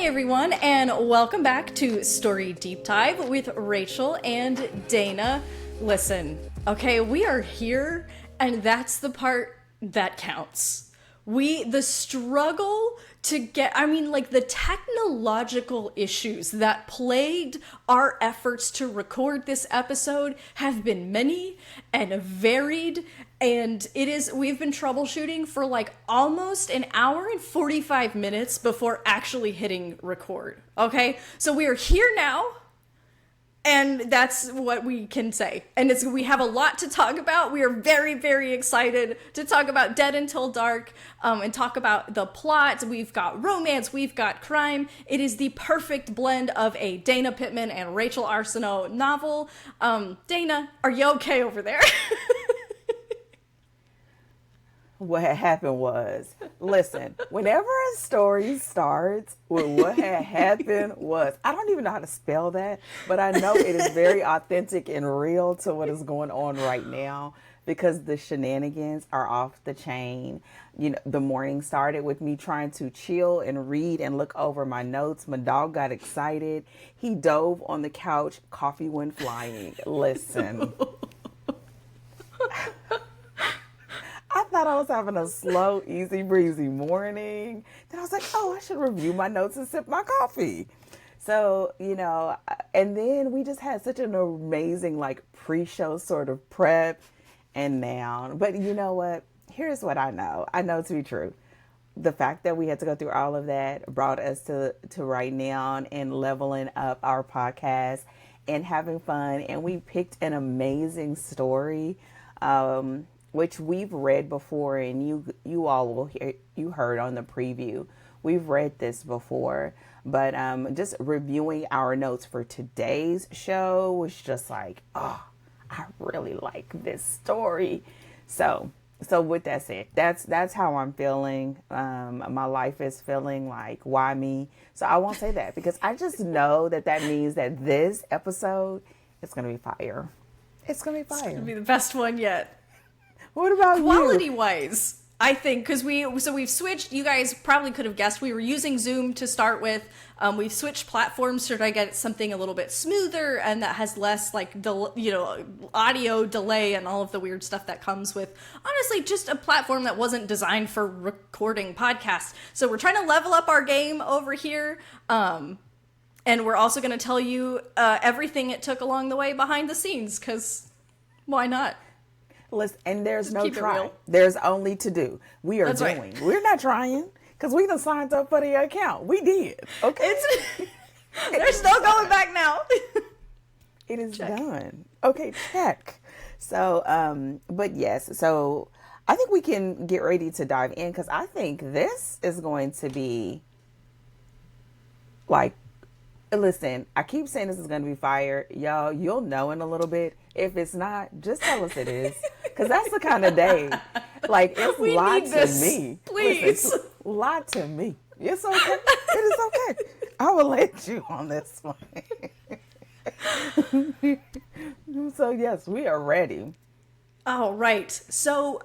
Hey everyone, and welcome back to Story Deep Dive with Rachel and Dana. Listen, okay, we are here, and that's the part that counts. The struggle to get, the technological issues that plagued our efforts to record this episode have been many and varied, and we've been troubleshooting for like almost an hour and 45 minutes before actually hitting record. Okay, so we are here now. And that's what we can say. And we have a lot to talk about. We are very, very excited to talk about Dead Until Dark and talk about the plot. We've got romance. We've got crime. It is the perfect blend of a Dana Pittman and Rachel Arsenault novel. Dana, are you okay over there? What had happened was, listen, whenever a story starts with what had happened was, I don't even know how to spell that, but I know it is very authentic and real to what is going on right now because the shenanigans are off the chain. You know, the morning started with me trying to chill and read and look over my notes. My dog got excited. He dove on the couch. Coffee went flying. Listen. I thought I was having a slow, easy breezy morning. Then I was like, oh, I should review my notes and sip my coffee. So, and then we just had such an amazing pre-show sort of prep and now. But you know what? Here's what I know. I know to be true. The fact that we had to go through all of that brought us to right now and leveling up our podcast and having fun. And we picked an amazing story, which we've read before, and you all will hear, you heard on the preview. We've read this before, but just reviewing our notes for today's show was just like, oh, I really like this story. So with that said, that's how I'm feeling. My life is feeling like, why me? So I won't say that because I just know that means that this episode is going to be fire. It's going to be fire. It's going to be the best one yet. What about Quality-wise, I think, because we've switched. You guys probably could have guessed we were using Zoom to start with. We've switched platforms to try to get something a little bit smoother and that has less audio delay and all of the weird stuff that comes with, honestly, just a platform that wasn't designed for recording podcasts. So we're trying to level up our game over here. And we're also going to tell you everything it took along the way behind the scenes, because why not? Listen, and there's no try. There's only to do. We are doing. Right. We're not trying because we done signed up for the account. We did. Okay. There's no going back now. It is done. Okay, check. So, but yes. So I think we can get ready to dive in because I think this is going to be listen, I keep saying this is going to be fire. Y'all, you'll know in a little bit. If it's not, just tell us it is. Because that's the kind of day. It's a lot to me. Please. Listen, it's a lot to me. It's okay. It is okay. I will let you on this one. So, yes, we are ready. All right. So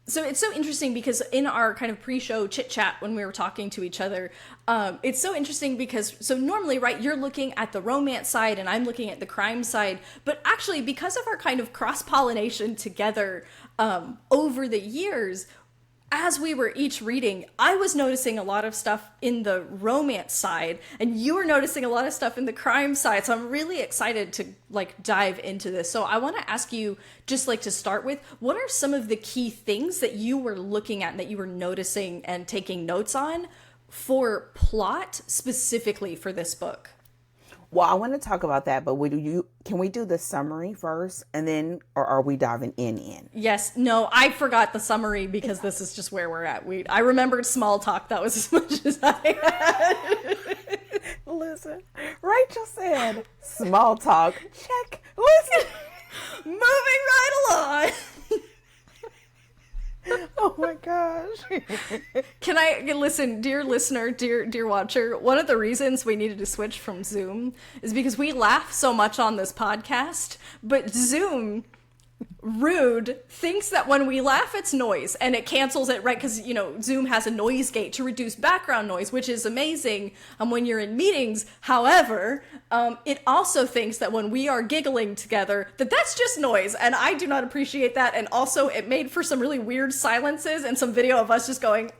it's so interesting because in our kind of pre-show chit-chat when we were talking to each other, it's so interesting because normally, right, you're looking at the romance side and I'm looking at the crime side, but actually because of our kind of cross-pollination together over the years, as we were each reading, I was noticing a lot of stuff in the romance side, and you were noticing a lot of stuff in the crime side. So I'm really excited to dive into this. So I want to ask you, just to start with, what are some of the key things that you were looking at and that you were noticing and taking notes on for plot specifically for this book? Well, I want to talk about that, but can we do the summary first and then, or are we diving in? Yes. No, I forgot the summary because this is just where we're at. I remembered small talk. That was as much as I had. Listen, Rachel said small talk. Check. Listen. Moving right along. Oh my gosh. Can I listen, dear listener, dear watcher, one of the reasons we needed to switch from Zoom is because we laugh so much on this podcast, but Zoom Rude thinks that when we laugh, it's noise, and it cancels it, right? Because, Zoom has a noise gate to reduce background noise, which is amazing when you're in meetings. However, it also thinks that when we are giggling together, that's just noise, and I do not appreciate that. And also, it made for some really weird silences and some video of us just going,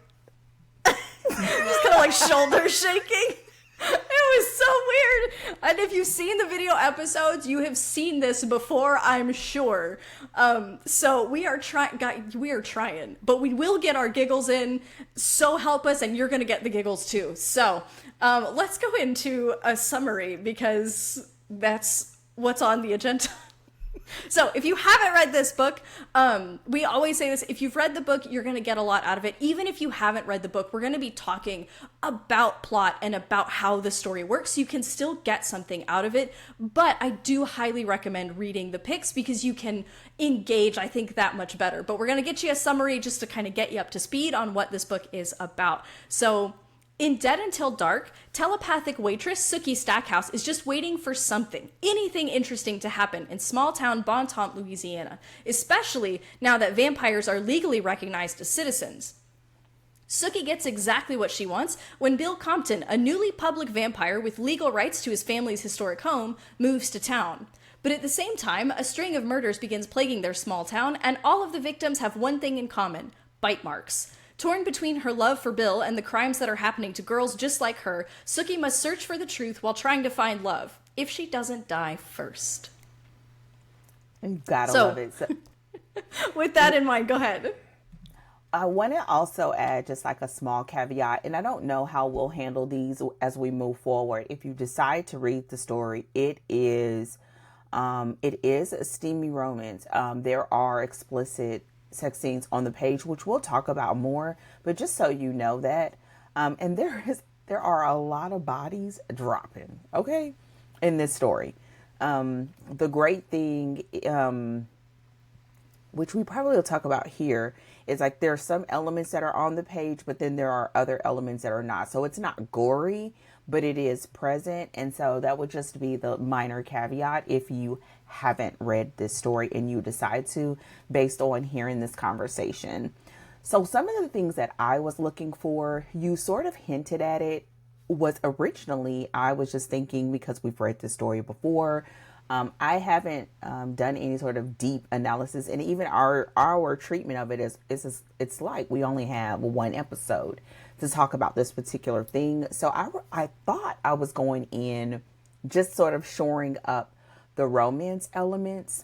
just kind of like shoulder shaking. It was so weird. And if you've seen the video episodes, you have seen this before, I'm sure. So we are trying, but we will get our giggles in. So help us, and you're going to get the giggles too. So let's go into a summary, because that's what's on the agenda. So if you haven't read this book, we always say this, if you've read the book, you're going to get a lot out of it. Even if you haven't read the book, we're going to be talking about plot and about how the story works. So you can still get something out of it. But I do highly recommend reading the pics, because you can engage, I think, that much better. But we're going to get you a summary just to kind of get you up to speed on what this book is about. So in Dead Until Dark, telepathic waitress Sookie Stackhouse is just waiting for anything interesting to happen in small-town Bontemps, Louisiana, especially now that vampires are legally recognized as citizens. Sookie gets exactly what she wants when Bill Compton, a newly public vampire with legal rights to his family's historic home, moves to town. But at the same time, a string of murders begins plaguing their small town, and all of the victims have one thing in common: bite marks. Torn between her love for Bill and the crimes that are happening to girls just like her, Sookie must search for the truth while trying to find love, if she doesn't die first. You gotta love it. So, with that in mind, go ahead. I want to also add just like a small caveat, and I don't know how we'll handle these as we move forward. If you decide to read the story, it is a steamy romance. There are explicit sex scenes on the page, which we'll talk about more, but just so you know that, and there are a lot of bodies dropping, okay, in this story. The great thing, which we probably will talk about here, is like there are some elements that are on the page, but then there are other elements that are not. So it's not gory, but it is present. And so that would just be the minor caveat if you haven't read this story and you decide to, based on hearing this conversation. So some of the things that I was looking for, you sort of hinted at it, was originally I was just thinking, because we've read this story before, I haven't done any sort of deep analysis, and even our treatment of it is it's like we only have one episode to talk about this particular thing. So I thought I was going in just sort of shoring up the romance elements,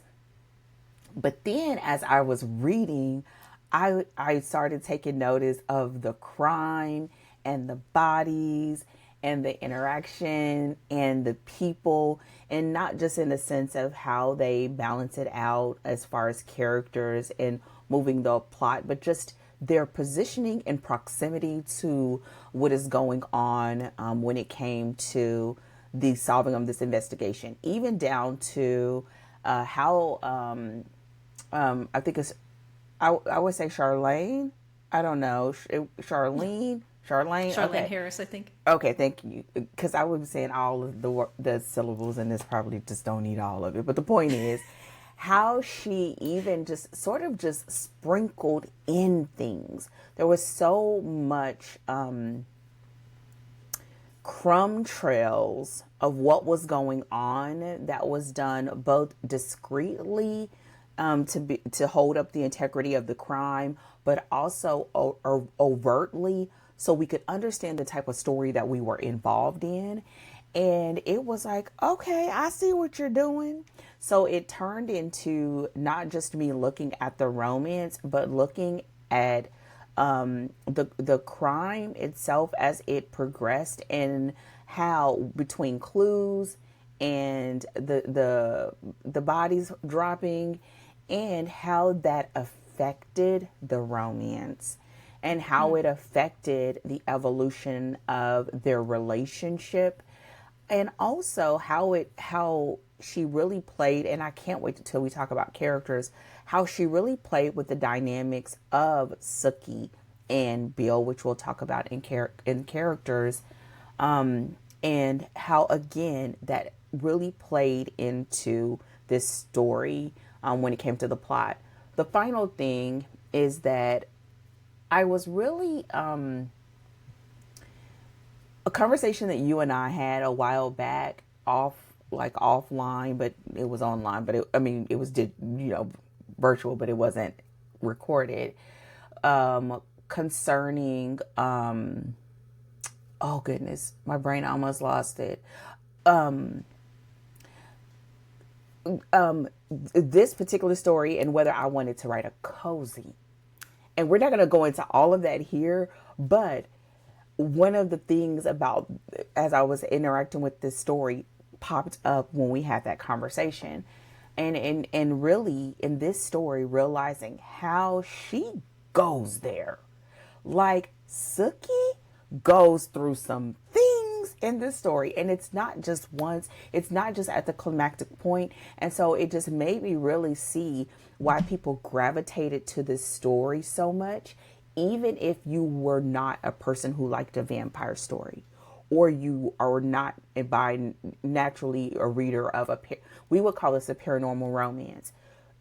but then as I was reading, I started taking notice of the crime and the bodies and the interaction and the people, and not just in the sense of how they balance it out as far as characters and moving the plot, but just their positioning and proximity to what is going on when it came to the solving of this investigation, even down to how I think it's, I would say Charlaine. I don't know. Charlaine, okay. Harris, I think. Okay, thank you. Because I would be saying all of the syllables, and this probably just don't need all of it. But the point is, how she even just sort of just sprinkled in things. There was so much crumb trails of what was going on that was done both discreetly to hold up the integrity of the crime, but also overtly, so we could understand the type of story that we were involved in. And it was like, okay, I see what you're doing. So it turned into not just me looking at the romance, but looking at the crime itself as it progressed, and how between clues and the bodies dropping, and how that affected the romance, and how it affected the evolution of their relationship, and also how she really played, and I can't wait until we talk about characters, how she really played with the dynamics of Sookie and Bill, which we'll talk about in characters, and how, again, that really played into this story, when it came to the plot. The final thing is that I was really a conversation that you and I had a while back offline, but it was online, but it was virtual, but it wasn't recorded, concerning oh goodness, my brain almost lost it. This particular story and whether I wanted to write a cozy. And we're not going to go into all of that here, but one of the things about, as I was interacting with this story, popped up when we had that conversation. And really in this story, realizing how she goes there. Like Sookie goes through some things in this story, and it's not just once, it's not just at the climactic point. And so it just made me really see why people gravitated to this story so much, even if you were not a person who liked a vampire story, or you are not by naturally a reader of we would call this a paranormal romance.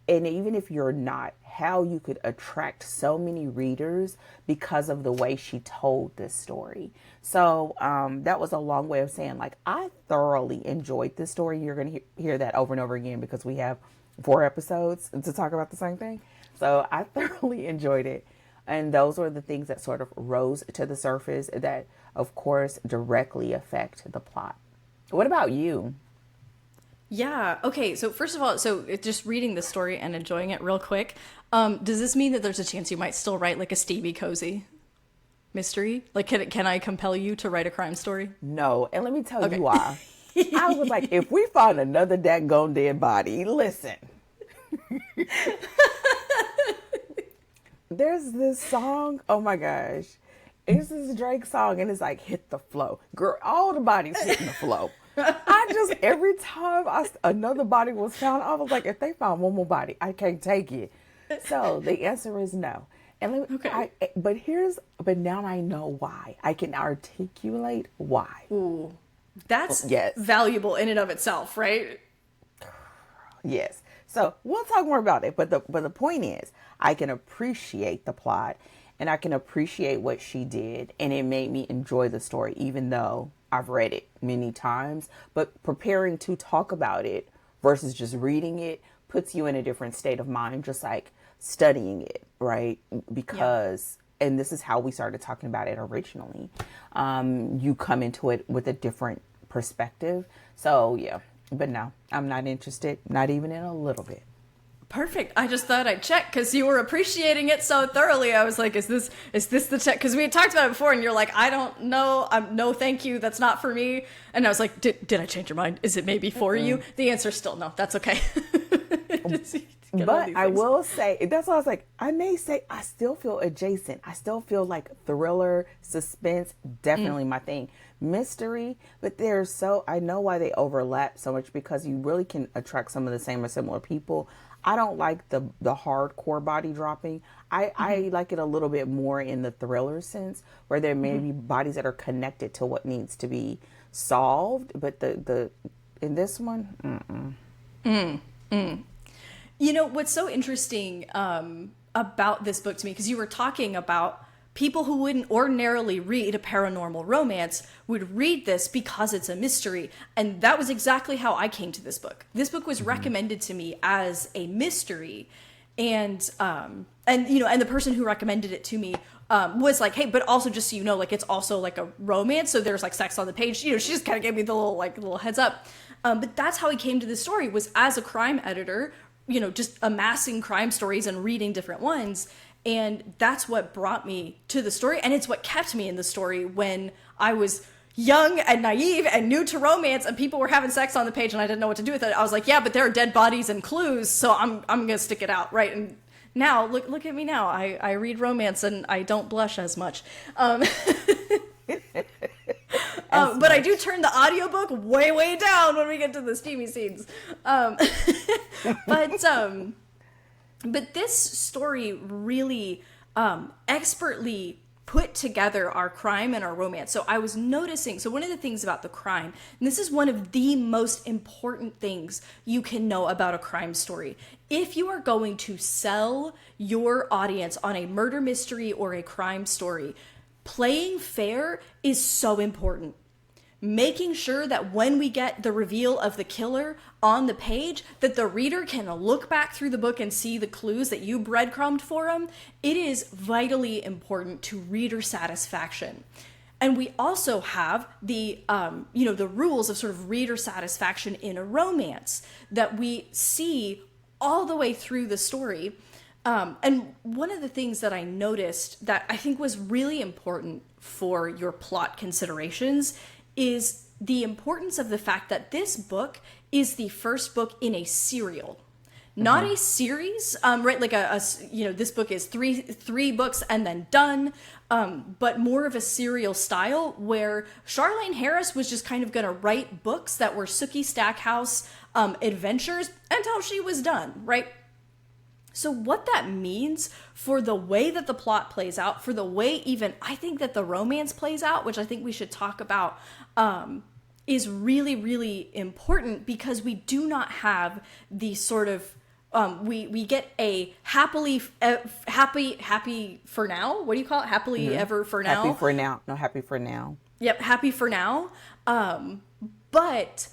And even if you're not, how you could attract so many readers because of the way she told this story. So that was a long way of saying, like, I thoroughly enjoyed this story. You're going to hear that over and over again because we have 4 episodes to talk about the same thing. So I thoroughly enjoyed it. And those were the things that sort of rose to the surface that, of course, directly affect the plot. What about you? Yeah. Okay. So first of all, just reading the story and enjoying it real quick. Does this mean that there's a chance you might still write like a Stevie Cozy mystery? Like, can I compel you to write a crime story? No. And let me tell you why. I was like, if we find another daggone dead body, listen. There's this song. Oh my gosh. It's this Drake song and it's like, hit the flow. Girl, all the bodies hitting the flow. Every time another body was found, I was like, if they found one more body, I can't take it. So the answer is no. And but now I know why. I can articulate why. Ooh, that's valuable in and of itself, right? Yes. So we'll talk more about it. But the point is, I can appreciate the plot and I can appreciate what she did. And it made me enjoy the story, even though I've read it many times. But preparing to talk about it versus just reading it puts you in a different state of mind, just like studying it, right? Because, and this is how we started talking about it originally. You come into it with a different perspective. So yeah, but no, I'm not interested, not even in a little bit. Perfect. I just thought I'd check because you were appreciating it so thoroughly. I was like, is this the check? Because we had talked about it before and you're like, I don't know. No, thank you. That's not for me. And I was like, did I change your mind? Is it maybe for you? The answer is still no. That's okay. But I will say, that's why I was like, I may say I still feel adjacent. I still feel like thriller, suspense, definitely my thing. Mystery, but I know why they overlap so much because you really can attract some of the same or similar people. I don't like the hardcore body dropping. I like it a little bit more in the thriller sense where there may be bodies that are connected to what needs to be solved. But the in this one, You know, what's so interesting about this book to me, because you were talking about people who wouldn't ordinarily read a paranormal romance would read this because it's a mystery. And that was exactly how I came to this book. This book was recommended to me as a mystery. And the person who recommended it to me was like, hey, but also just so you know, like, it's also like a romance. So there's like sex on the page. You know, she just kind of gave me the little heads up. But that's how I came to this story, was as a crime editor, you know, just amassing crime stories and reading different ones. And that's what brought me to the story. And it's what kept me in the story when I was young and naive and new to romance and people were having sex on the page and I didn't know what to do with it. I was like, yeah, but there are dead bodies and clues, so I'm going to stick it out, right? And now, look at me now. I read romance and I don't blush as much. But I do turn the audiobook way down when we get to the steamy scenes. But this story really expertly put together our crime and our romance. So I was noticing, so one of the things about the crime, and this is one of the most important things you can know about a crime story. If you are going to sell your audience on a murder mystery or a crime story, playing fair is so important. Making sure that when we get the reveal of the killer on the page, that the reader can look back through the book and see the clues that you breadcrumbed for them, it is vitally important to reader satisfaction. And we also have the rules of sort of reader satisfaction in a romance that we see all the way through the story. And one of the things that I noticed that I think was really important for your plot considerations is the importance of the fact that this book is the first book in a serial, not a series, right? Like this book is three books and then done, but more of a serial style where Charlaine Harris was just kind of going to write books that were Sookie Stackhouse adventures until she was done, right? So what that means for the way that the plot plays out, for the way even I think that the romance plays out, which I think we should talk about, is really, really important because we do not have the sort of, we get a happy for now. What do you call it? Happily ever for now? Happy for now. No, happy for now. Yep, happy for now. But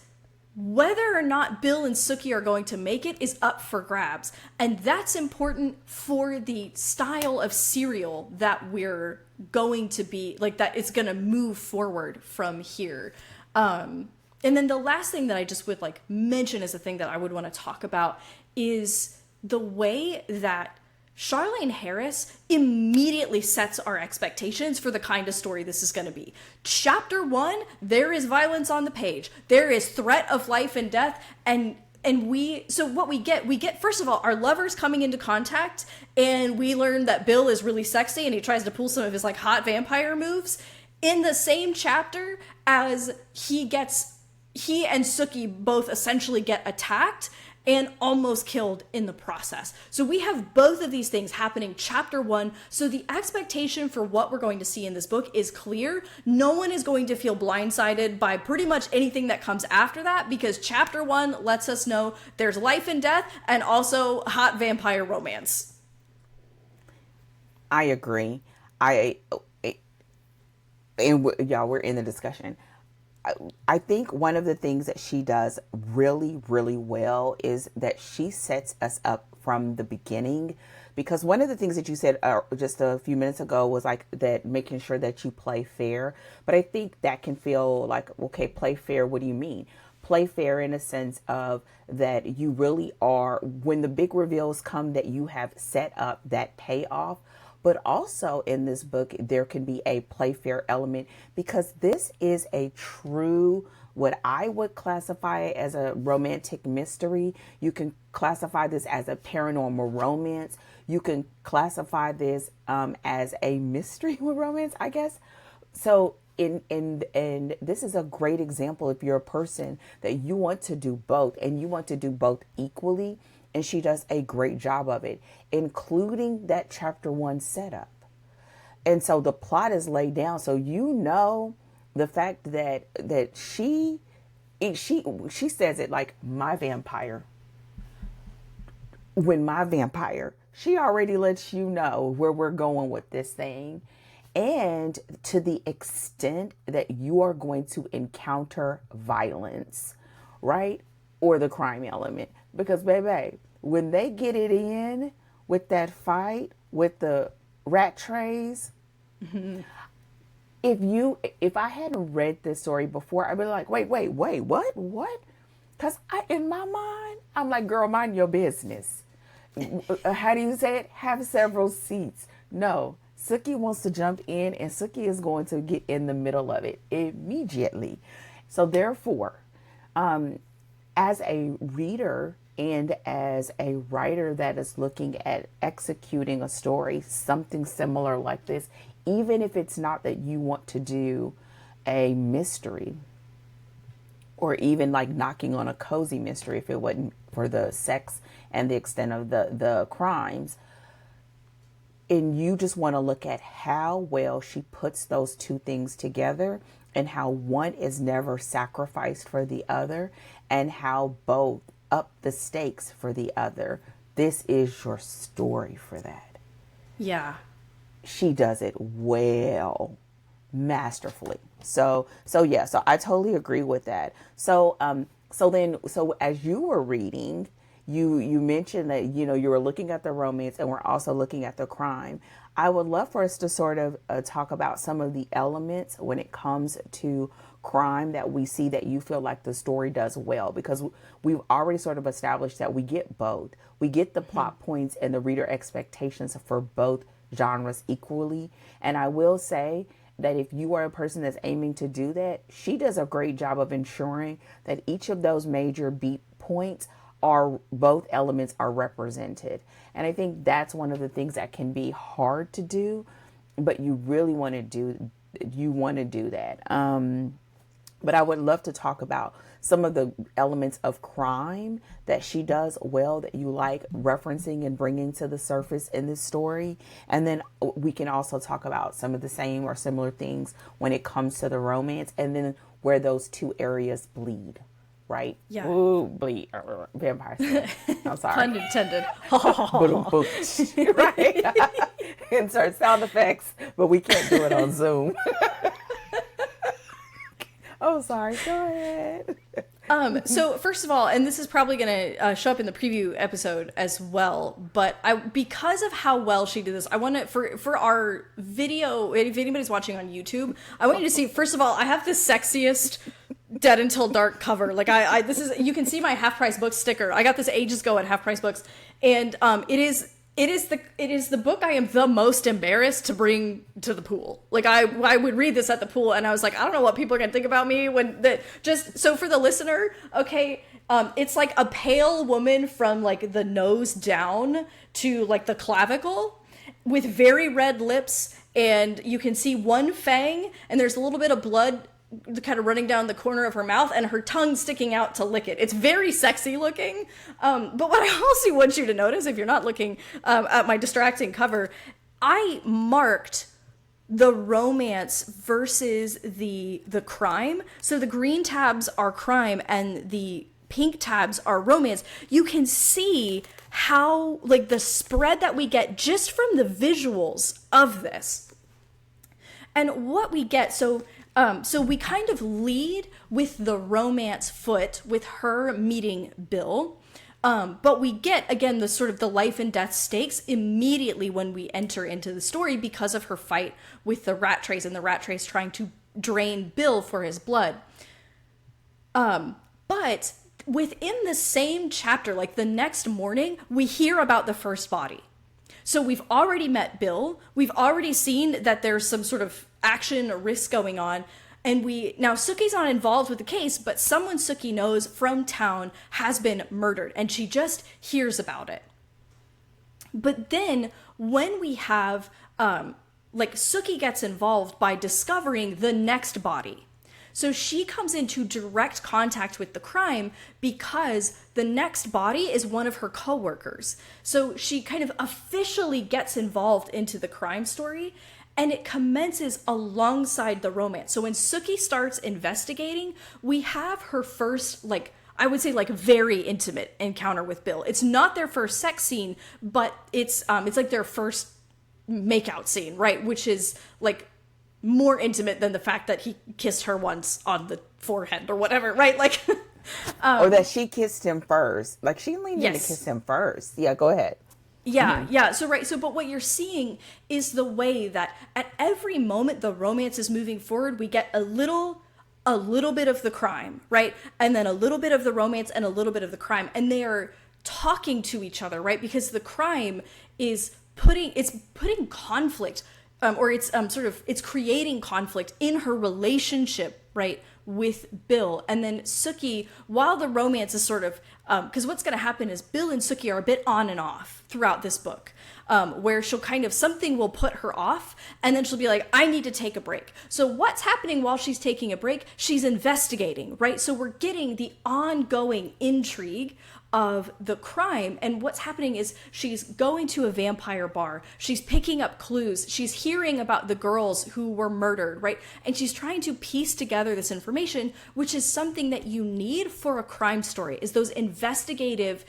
whether or not Bill and Sookie are going to make it is up for grabs. And that's important for the style of serial that we're going to be, like that it's going to move forward from here. And then the last thing that I just would like mention as a thing that I would want to talk about is the way that Charlaine Harris immediately sets our expectations for the kind of story this is going to be. Chapter 1, there is violence on the page. There is threat of life and death. And what we get, first of all, our lovers coming into contact, and we learn that Bill is really sexy and he tries to pull some of his like hot vampire moves in the same chapter as he and Sookie both essentially get attacked and almost killed in the process. So we have both of these things happening chapter 1. So the expectation for what we're going to see in this book is clear. No one is going to feel blindsided by pretty much anything that comes after that because chapter 1 lets us know there's life and death and also hot vampire romance. I agree. Y'all, we're in the discussion. I think one of the things that she does really, really well is that she sets us up from the beginning. Because one of the things that you said just a few minutes ago was like that, making sure that you play fair. But I think that can feel like, okay, play fair. What do you mean? Play fair in a sense of that you really are, when the big reveals come, that you have set up that payoff. But also in this book, there can be a play fair element because this is a true, what I would classify as a romantic mystery. You can classify this as a paranormal romance. You can classify this as a mystery with romance, I guess. So and this is a great example if you're a person that you want to do both and you want to do both equally. And she does a great job of it, including that chapter 1 setup. And so the plot is laid down. So you know the fact that she says it like my vampire. When my vampire, she already lets you know where we're going with this thing. And to the extent that you are going to encounter violence, right? Or the crime element. Because, baby, when they get it in with that fight with the rat trays, if I hadn't read this story before, I'd be like, wait, what? Because in my mind, I'm like, girl, mind your business. How do you say it? Have several seats. No, Sookie wants to jump in, and Sookie is going to get in the middle of it immediately. So therefore, as a reader and as a writer that is looking at executing a story, something similar like this, even if it's not that you want to do a mystery or even like knocking on a cozy mystery, if it wasn't for the sex and the extent of the crimes, And you just want to look at how well she puts those two things together, and how one is never sacrificed for the other, and how both up the stakes for the other. This is your story for that. Yeah. She does it well, masterfully. So I totally agree with that. So as you were reading, you mentioned that, you were looking at the romance and we're also looking at the crime. I would love for us to sort of talk about some of the elements when it comes to crime that we see that you feel like the story does well, because we've already sort of established that we get both. We get the plot points and the reader expectations for both genres equally. And I will say that if you are a person that's aiming to do that, she does a great job of ensuring that each of those major beat points are, both elements are represented. And I think that's one of the things that can be hard to do, but you really want to do that. But I would love to talk about some of the elements of crime that she does well, that you like referencing and bringing to the surface in this story. And then we can also talk about some of the same or similar things when it comes to the romance, and then where those two areas bleed, right? Yeah. Ooh, bleed. Vampire stuff. I'm sorry. Pun intended. Right. Insert sound effects, but we can't do it on Zoom. Oh, sorry. Go ahead. So first of all, and this is probably going to show up in the preview episode as well, but because of how well she did this, I want to, for our video, if anybody's watching on YouTube, I want you to see, first of all, I have the sexiest Dead Until Dark cover. Like this is, you can see my Half Price Books sticker. I got this ages ago at Half Price Books, and it is the book I am the most embarrassed to bring to the pool. Like I would read this at the pool and I was like, I don't know what people are gonna think about me when that. Just so for the listener, okay, it's like a pale woman from like the nose down to like the clavicle with very red lips, and you can see one fang, and there's a little bit of blood kind of running down the corner of her mouth, and her tongue sticking out to lick it. It's very sexy looking. But what I also want you to notice, if you're not looking at my distracting cover, I marked the romance versus the crime. So the green tabs are crime and the pink tabs are romance. You can see how, like, the spread that we get just from the visuals of this. And what we get, so we kind of lead with the romance foot, with her meeting Bill. But we get, again, the sort of the life and death stakes immediately when we enter into the story because of her fight with the rat trays, and the rat trays trying to drain Bill for his blood. But within the same chapter, like the next morning, we hear about the first body. So we've already met Bill. We've already seen that there's some sort of action or risk going on. And now Sookie's not involved with the case, but someone Sookie knows from town has been murdered, and she just hears about it. But then when we have, like, Sookie gets involved by discovering the next body. So she comes into direct contact with the crime because the next body is one of her coworkers. So she kind of officially gets involved into the crime story, and it commences alongside the romance. So when Sookie starts investigating, we have her first, like, I would say, like, very intimate encounter with Bill. It's not their first sex scene, but it's like their first makeout scene, right? Which is, like, more intimate than the fact that he kissed her once on the forehead or whatever, right? Like, or that she kissed him first. Like, she leaned in to kiss him first. Yeah, go ahead. Yeah, yeah. So, right. So, but what you're seeing is the way that at every moment the romance is moving forward, we get a little bit of the crime, right? And then a little bit of the romance and a little bit of the crime. And they are talking to each other, right? Because the crime is putting conflict, or it's creating conflict in her relationship, right, with Bill. And then Sookie, while the romance is sort of, because what's going to happen is Bill and Sookie are a bit on and off throughout this book, where she'll kind of, something will put her off, and then she'll be like, I need to take a break. So what's happening while she's taking a break? She's investigating, right? So we're getting the ongoing intrigue of the crime. And what's happening is she's going to a vampire bar. She's picking up clues. She's hearing about the girls who were murdered, right? And she's trying to piece together this information, which is something that you need for a crime story, is those investigative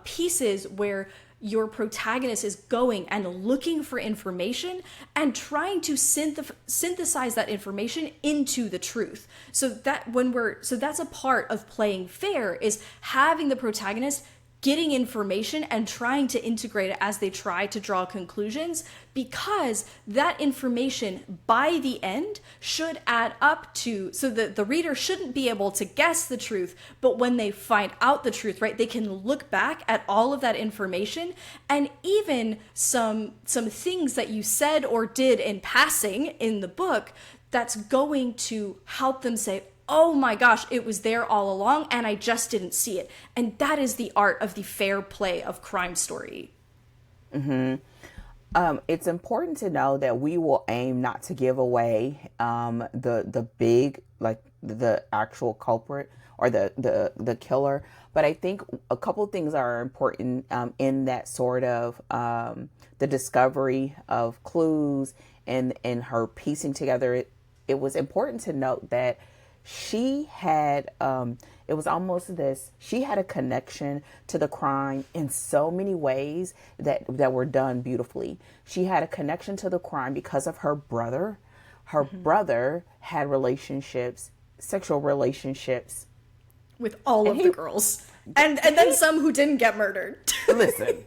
pieces where your protagonist is going and looking for information and trying to synthesize that information into the truth. So that's a part of playing fair, is having the protagonist getting information and trying to integrate it as they try to draw conclusions, because that information by the end should add up to, so that the reader shouldn't be able to guess the truth, but when they find out the truth, right, they can look back at all of that information, and even some things that you said or did in passing in the book that's going to help them say, oh my gosh, it was there all along and I just didn't see it. And that is the art of the fair play of crime story. It's important to know that we will aim not to give away the big, like the actual culprit or the killer. But I think a couple things are important in that sort of the discovery of clues and her piecing together. It was important to note that she had, it was almost this, she had a connection to the crime in so many ways that were done beautifully. She had a connection to the crime because of her brother. Her brother had relationships, sexual relationships. With all of the girls. And then some who didn't get murdered. Listen,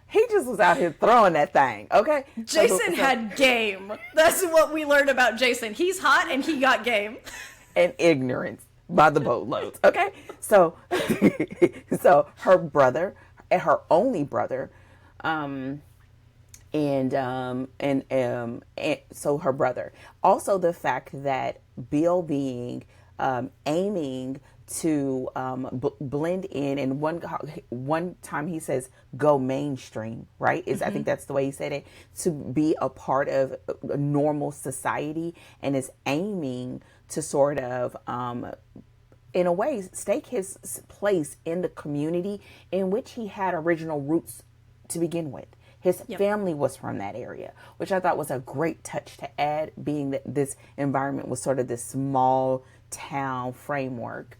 he just was out here throwing that thing, okay? Jason had game. That's what we learned about Jason. He's hot and he got game. And ignorance by the boatloads. Okay, so so her brother, and her only brother, and so her brother. Also, the fact that Bill being aiming to blend in, and one time he says go mainstream, right? I think that's the way he said it, to be a part of a normal society, and is aiming to sort of, in a way, stake his place in the community in which he had original roots to begin with. His family was from that area, which I thought was a great touch to add, being that this environment was sort of this small town framework.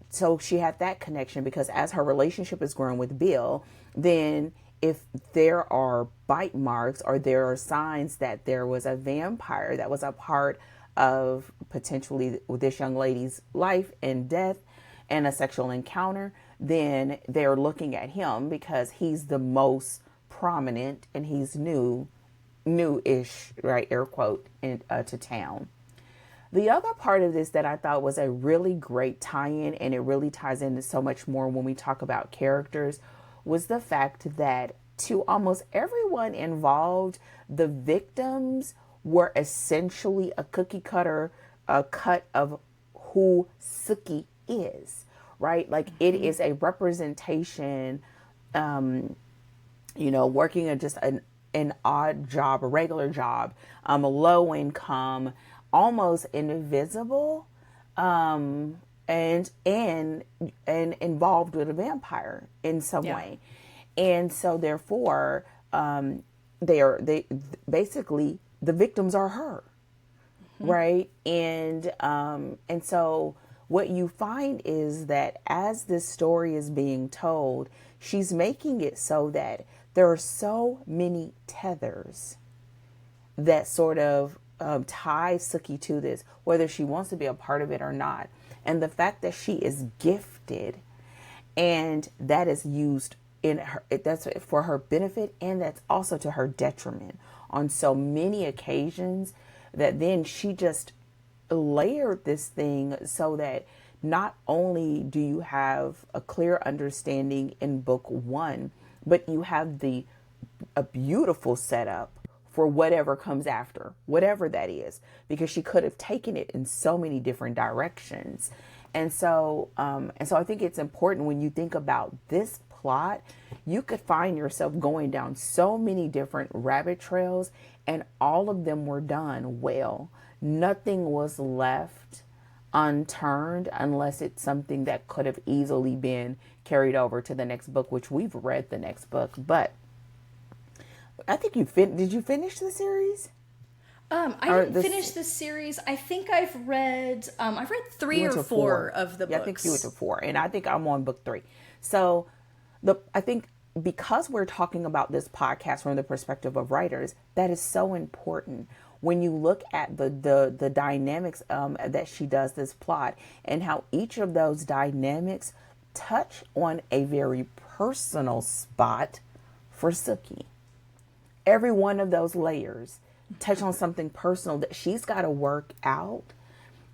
So she had that connection, because as her relationship is growing with Bill, then if there are bite marks or there are signs that there was a vampire that was a part of potentially this young lady's life and death and a sexual encounter, then they're looking at him because he's the most prominent and he's new-ish, right, air quote, to town. The other part of this that I thought was a really great tie-in, and it really ties into so much more when we talk about characters, was the fact that to almost everyone involved, the victims were essentially a cookie cutter cut of who Sookie is, right? Like it is a representation, working at just an odd job, a regular job, low income, almost invisible, and involved with a vampire in some way. And so therefore, they basically, the victims are her, right? And so what you find is that as this story is being told, she's making it so that there are so many tethers that sort of tie Sookie to this, whether she wants to be a part of it or not. And the fact that she is gifted, and that is used in her, that's for her benefit, and that's also to her detriment on so many occasions, that then she just layered this thing so that not only do you have a clear understanding in book one, but you have a beautiful setup for whatever comes after, whatever that is, because she could have taken it in so many different directions. And so I think it's important when you think about this plot, you could find yourself going down so many different rabbit trails, and all of them were done well. Nothing was left unturned unless it's something that could have easily been carried over to the next book, which we've read the next book. But I think did you finish the series? I didn't finish this series. I think I've read 3 or 4 of the books. Yeah, I think you went to 4, and I think I'm on book 3. So I think because we're talking about this podcast from the perspective of writers, that is so important. When you look at the dynamics that she does this plot, and how each of those dynamics touch on a very personal spot for Sookie. Every one of those layers touch on something personal that she's got to work out.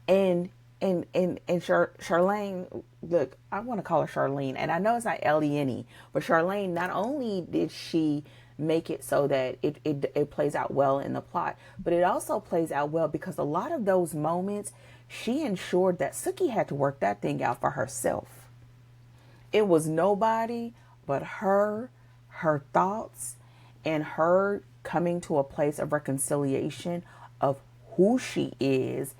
And Charlaine, look, I want to call her Charlene, and I know it's not L-E-N-E, but Charlaine, not only did she make it so that it plays out well in the plot, but it also plays out well because a lot of those moments, she ensured that Sookie had to work that thing out for herself. It was nobody but her thoughts, and her coming to a place of reconciliation of who she is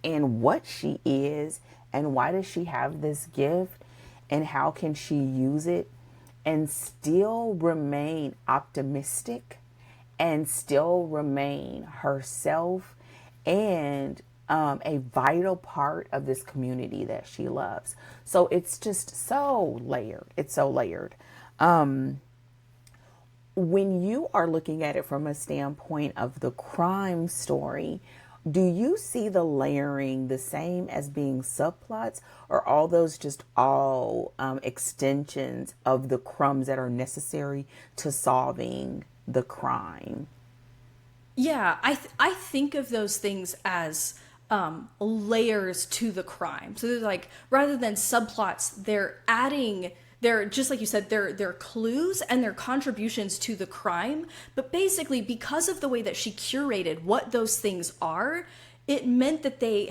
and what she is and why does she have this gift and how can she use it and still remain optimistic and still remain herself and a vital part of this community that she loves. So it's just so layered. It's so layered. When you are looking at it from a standpoint of the crime story, do you see the layering the same as being subplots, or all those just all extensions of the crumbs that are necessary to solving the crime? Yeah, I think of those things as layers to the crime. So they're like, rather than subplots, they're just like you said, they're clues and they're contributions to the crime. But basically, because of the way that she curated what those things are, it meant that they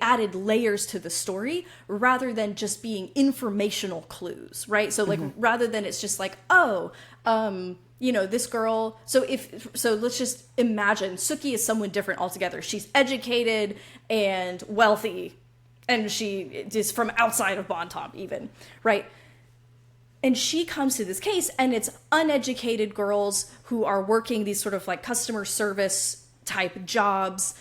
added layers to the story rather than just being informational clues, right? So like, rather than it's just like, this girl. So let's just imagine Sookie is someone different altogether. She's educated and wealthy, and she is from outside of Bontemps even, right? And she comes to this case, and it's uneducated girls who are working these sort of like customer service type jobs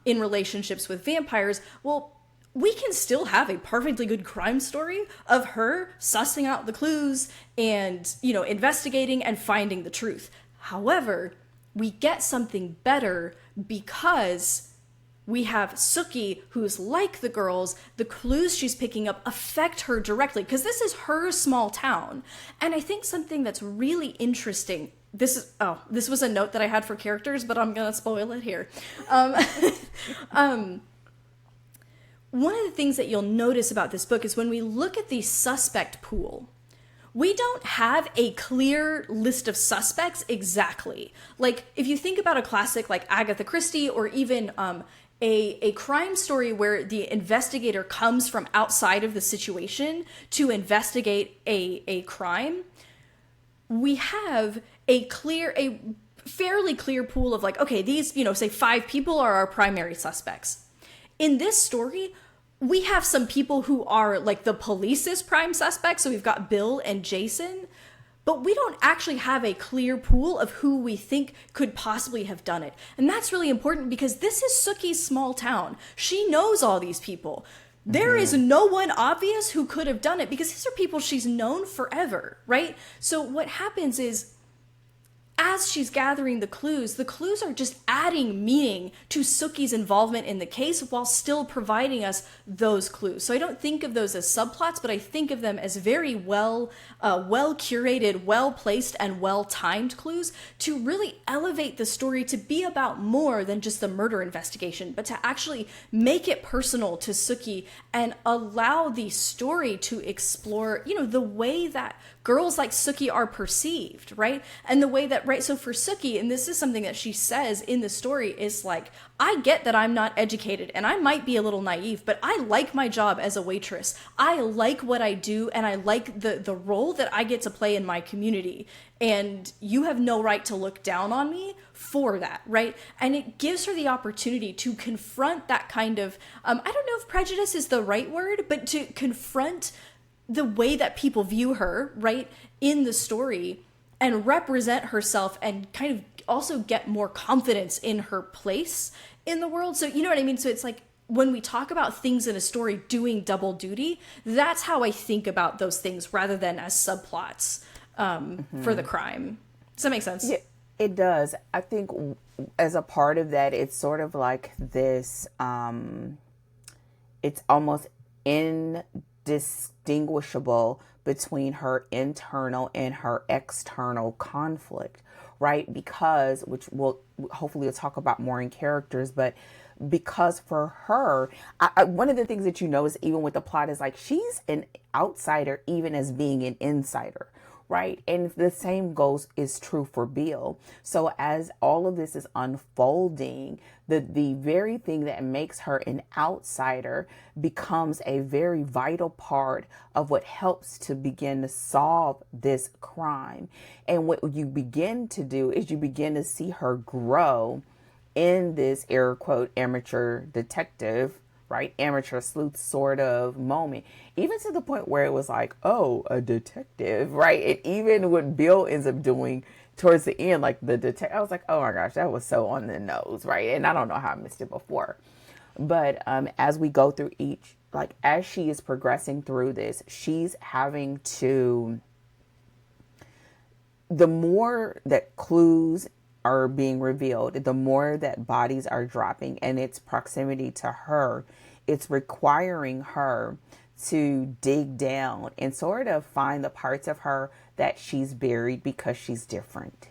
in relationships with vampires. Well, we can still have a perfectly good crime story of her sussing out the clues and, investigating and finding the truth. However, we get something better because we have Sookie, who's like the girls. The clues she's picking up affect her directly because this is her small town. And I think something that's really interesting, this was a note that I had for characters, but I'm gonna spoil it here. One of the things that you'll notice about this book is when we look at the suspect pool, we don't have a clear list of suspects exactly. Like, if you think about a classic like Agatha Christie, or even a crime story where the investigator comes from outside of the situation to investigate a crime, we have a fairly clear pool of like, okay, these, say 5 people are our primary suspects. In this story, we have some people who are like the police's prime suspects. So we've got Bill and Jason, but we don't actually have a clear pool of who we think could possibly have done it. And that's really important because this is Sookie's small town. She knows all these people. There is no one obvious who could have done it because these are people she's known forever, right? So what happens is, as she's gathering the clues are just adding meaning to Sookie's involvement in the case while still providing us those clues. So I don't think of those as subplots, but I think of them as very well curated, well placed, and well timed clues to really elevate the story to be about more than just the murder investigation, but to actually make it personal to Sookie and allow the story to explore, the way that girls like Sookie are perceived, right? And the way that, right, so for Sookie, and this is something that she says in the story, is like, I get that I'm not educated and I might be a little naive, but I like my job as a waitress. I like what I do, and I like the role that I get to play in my community. And you have no right to look down on me for that, right? And it gives her the opportunity to confront that kind of, I don't know if prejudice is the right word, but to confront the way that people view her, right, in the story, and represent herself and kind of also get more confidence in her place in the world. So, you know what I mean? So it's like, when we talk about things in a story doing double duty, that's how I think about those things rather than as subplots for the crime. Does that make sense? Yeah, it does. I think as a part of that, it's sort of like this, it's almost indistinguishable between her internal and her external conflict, right? Because, which hopefully we'll talk about more in characters, but because for her, one of the things that you notice even with the plot is like she's an outsider even as being an insider, right? And the same is true for Bill. So as all of this is unfolding, the very thing that makes her an outsider becomes a very vital part of what helps to begin to solve this crime. And what you begin to do is you begin to see her grow in this air quote amateur detective, right? Amateur sleuth sort of moment, even to the point where it was like, oh, a detective, right? And even what Bill ends up doing towards the end, like the detective, I was like, oh my gosh, that was so on the nose, right? And I don't know how I missed it before. But as we go through like as she is progressing through this, she's having to, the more that clues are being revealed, the more that bodies are dropping and its proximity to her, it's requiring her to dig down and sort of find the parts of her that she's buried because she's different,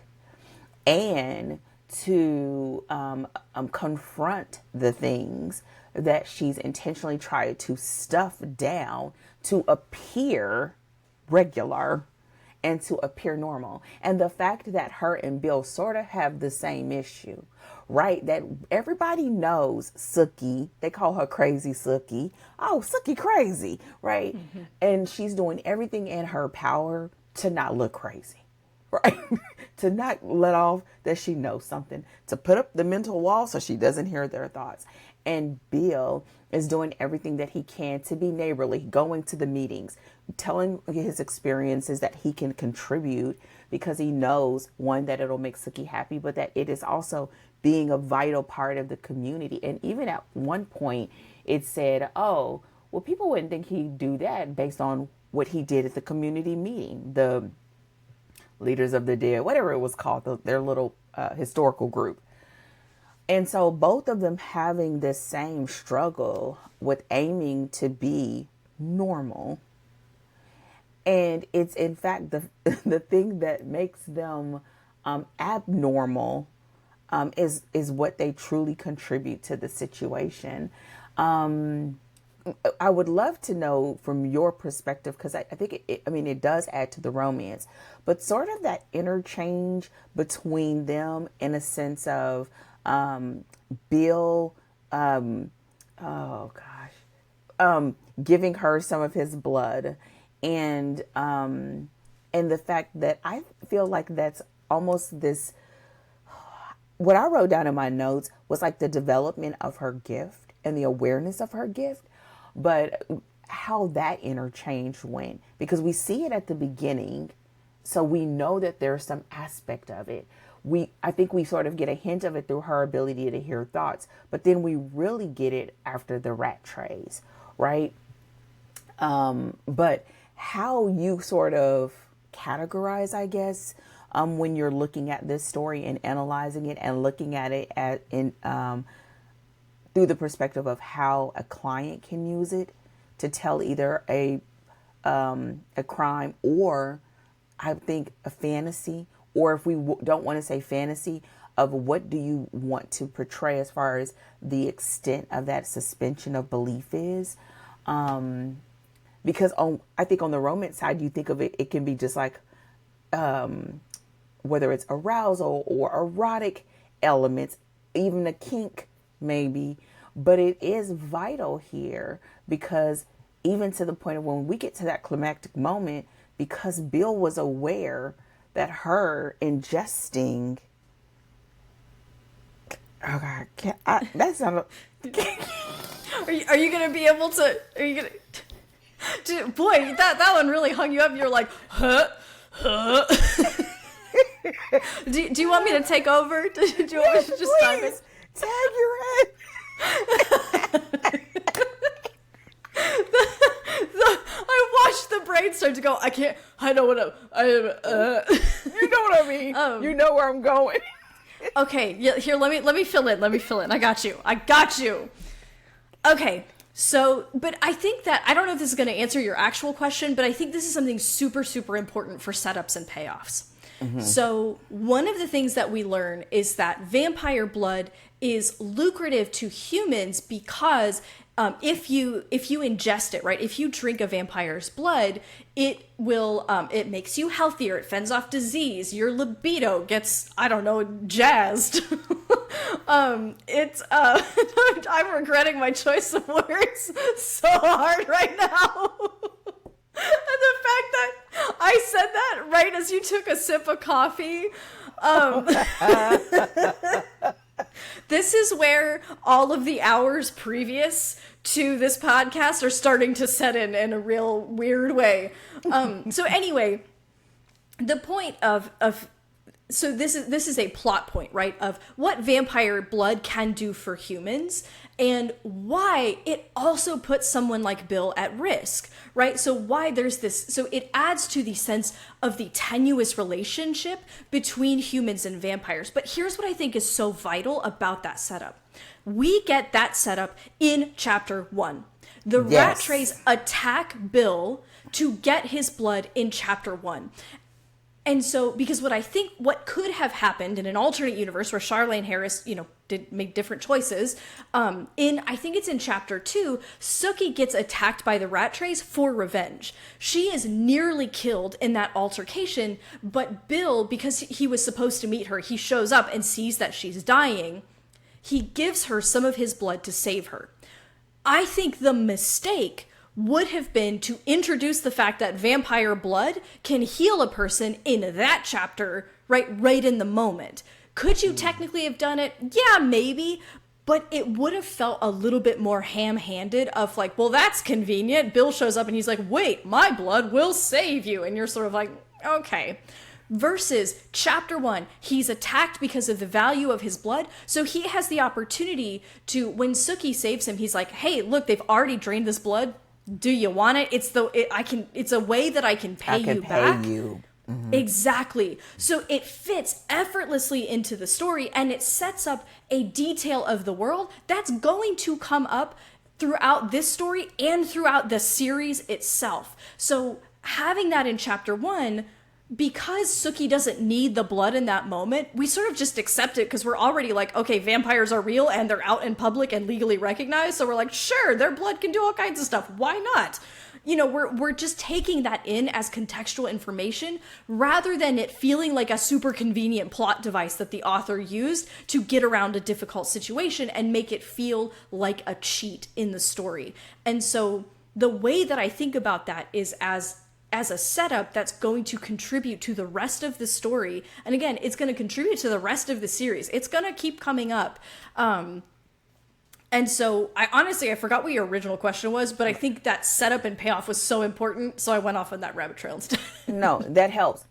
and to confront the things that she's intentionally tried to stuff down to appear regular and to appear normal. And the fact that her and Bill sort of have the same issue, right? That everybody knows Sookie. They call her crazy Sookie. Oh, Sookie crazy, right? Mm-hmm. And she's doing everything in her power to not look crazy, right? To not let off that she knows something, to put up the mental wall so she doesn't hear their thoughts. And Bill is doing everything that he can to be neighborly, going to the meetings, telling his experiences that he can contribute because he knows, one, that it'll make Sookie happy, but that it is also being a vital part of the community. And even at one point it said, oh, well, people wouldn't think he'd do that based on what he did at the community meeting, the Leaders of the Dead, whatever it was called, their little historical group. And so both of them having this same struggle with aiming to be normal. And it's in fact the thing that makes them abnormal is what they truly contribute to the situation. I would love to know from your perspective, because I think it does add to the romance, but sort of that interchange between them in a sense of Bill, giving her some of his blood, and the fact that I feel like that's almost this. What I wrote down in my notes was like the development of her gift and the awareness of her gift, but how that interchange went, because we see it at the beginning, so we know that there's some aspect of it. I think we sort of get a hint of it through her ability to hear thoughts, but then we really get it after the rat trays, right? But how you sort of categorize, I guess, when you're looking at this story and analyzing it and looking at it through the perspective of how a client can use it to tell either a crime, or I think a fantasy, or if we don't want to say fantasy, of what do you want to portray as far as the extent of that suspension of belief is. Because I think on the romance side, you think of it, it can be just like, whether it's arousal or erotic elements, even a kink maybe, but it is vital here, because even to the point of when we get to that climactic moment, because Bill was aware that her ingesting, oh God, that's not are you gonna be able to, Boy, that one really hung you up. You're like, huh? do you want me to take over? Do you want me to just dive in? Tag your head. I watched the brain start to go. I know what You know what I mean. You know where I'm going. Okay, yeah, here, let me fill in. I got you. Okay, so, but I think that, I don't know if this is going to answer your actual question, but I think this is something super, super important for setups and payoffs. So one of the things that we learn is that vampire blood is lucrative to humans because if you ingest it, right, if you drink a vampire's blood, it will it makes you healthier, it fends off disease, your libido gets, I don't know, jazzed. I'm regretting my choice of words so hard right now. And the fact that I said that right as you took a sip of coffee. This is where all of the hours previous to this podcast are starting to set in a real weird way. So anyway, the point so this is a plot point, right, of what vampire blood can do for humans and why it also puts someone like Bill at risk, right? So why there's this, so it adds to the sense of the tenuous relationship between humans and vampires. But here's what I think is so vital about that setup. We get that setup in chapter 1. The rat trays attack Bill to get his blood in chapter 1. And so, because what could have happened in an alternate universe where Charlaine Harris, did make different choices, I think it's in chapter 2, Sookie gets attacked by the rat trays for revenge. She is nearly killed in that altercation, but Bill, because he was supposed to meet her, he shows up and sees that she's dying. He gives her some of his blood to save her. I think the mistake would have been to introduce the fact that vampire blood can heal a person in that chapter, right in the moment. Could you technically have done it? Yeah, maybe, but it would have felt a little bit more ham-handed of like, well, that's convenient. Bill shows up and he's like, wait, my blood will save you. And you're sort of like, okay. Versus chapter 1, he's attacked because of the value of his blood. So he has the opportunity to, when Sookie saves him, he's like, hey, look, they've already drained this blood. Do you want it? It's a way that I can pay you back. Mm-hmm. Exactly. So it fits effortlessly into the story and it sets up a detail of the world that's going to come up throughout this story and throughout the series itself. So having that in chapter 1, because Sookie doesn't need the blood in that moment, we sort of just accept it because we're already like, okay, vampires are real and they're out in public and legally recognized. So we're like, sure, their blood can do all kinds of stuff. Why not? We're just taking that in as contextual information rather than it feeling like a super convenient plot device that the author used to get around a difficult situation and make it feel like a cheat in the story. And so the way that I think about that is as a setup that's going to contribute to the rest of the story. And again, it's going to contribute to the rest of the series. It's going to keep coming up. And so I forgot what your original question was, but I think that setup and payoff was so important. So I went off on that rabbit trail instead. No, that helps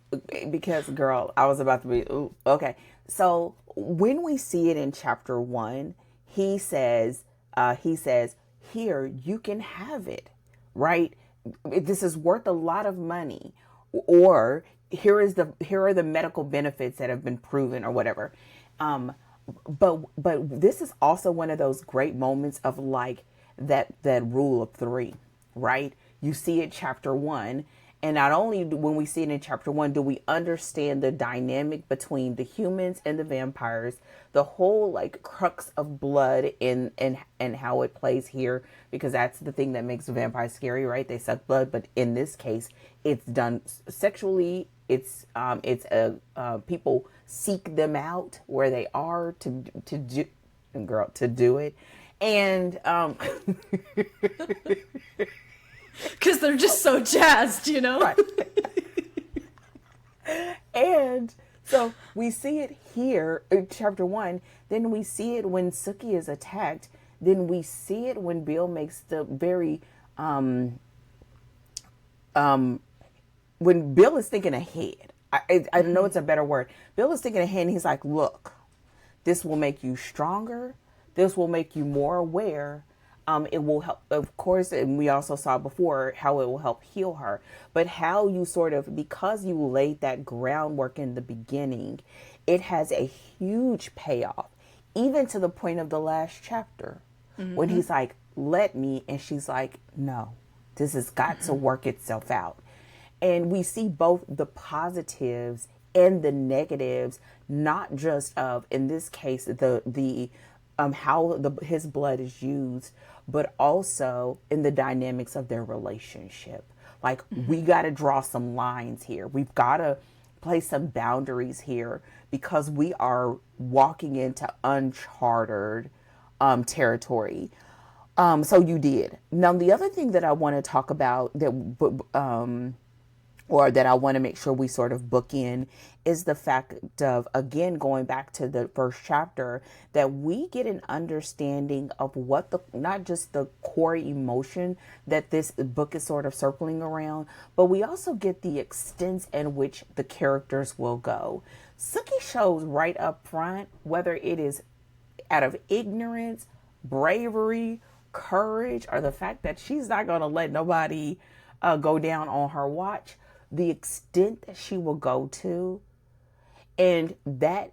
because, girl, I was about to be, okay. So when we see it in chapter 1, he says, here, you can have it, right? This is worth a lot of money, or here are the medical benefits that have been proven or whatever. But this is also one of those great moments of like that rule of 3, right? You see it chapter 1. And not only when we see it in chapter 1, do we understand the dynamic between the humans and the vampires, the whole like crux of blood and how it plays here, because that's the thing that makes vampires scary, right? They suck blood, but in this case, it's done sexually. It's people seek them out where they are to do it, and because they're just so jazzed, Right. And so we see it here in chapter 1. Then we see it when Sookie is attacked. Then we see it when Bill makes the very when Bill is thinking ahead, I know it's a better word. Bill is thinking ahead and he's like, look, this will make you stronger. This will make you more aware. It will help, of course, and we also saw before how it will help heal her. But how you sort of, because you laid that groundwork in the beginning, it has a huge payoff, even to the point of the last chapter, when he's like, let me, and she's like, no, this has got to work itself out. And we see both the positives and the negatives, not just of, in this case, the how his blood is used, but also in the dynamics of their relationship. Like, we got to draw some lines here. We've got to place some boundaries here, because we are walking into uncharted territory. So you did. Now, the other thing that I want to talk about or that I want to make sure we sort of book in, is the fact of, again, going back to the first chapter, that we get an understanding of what not just the core emotion that this book is sort of circling around, but we also get the extents in which the characters will go. Sookie shows right up front, whether it is out of ignorance, bravery, courage, or the fact that she's not going to let nobody go down on her watch, the extent that she will go to, and that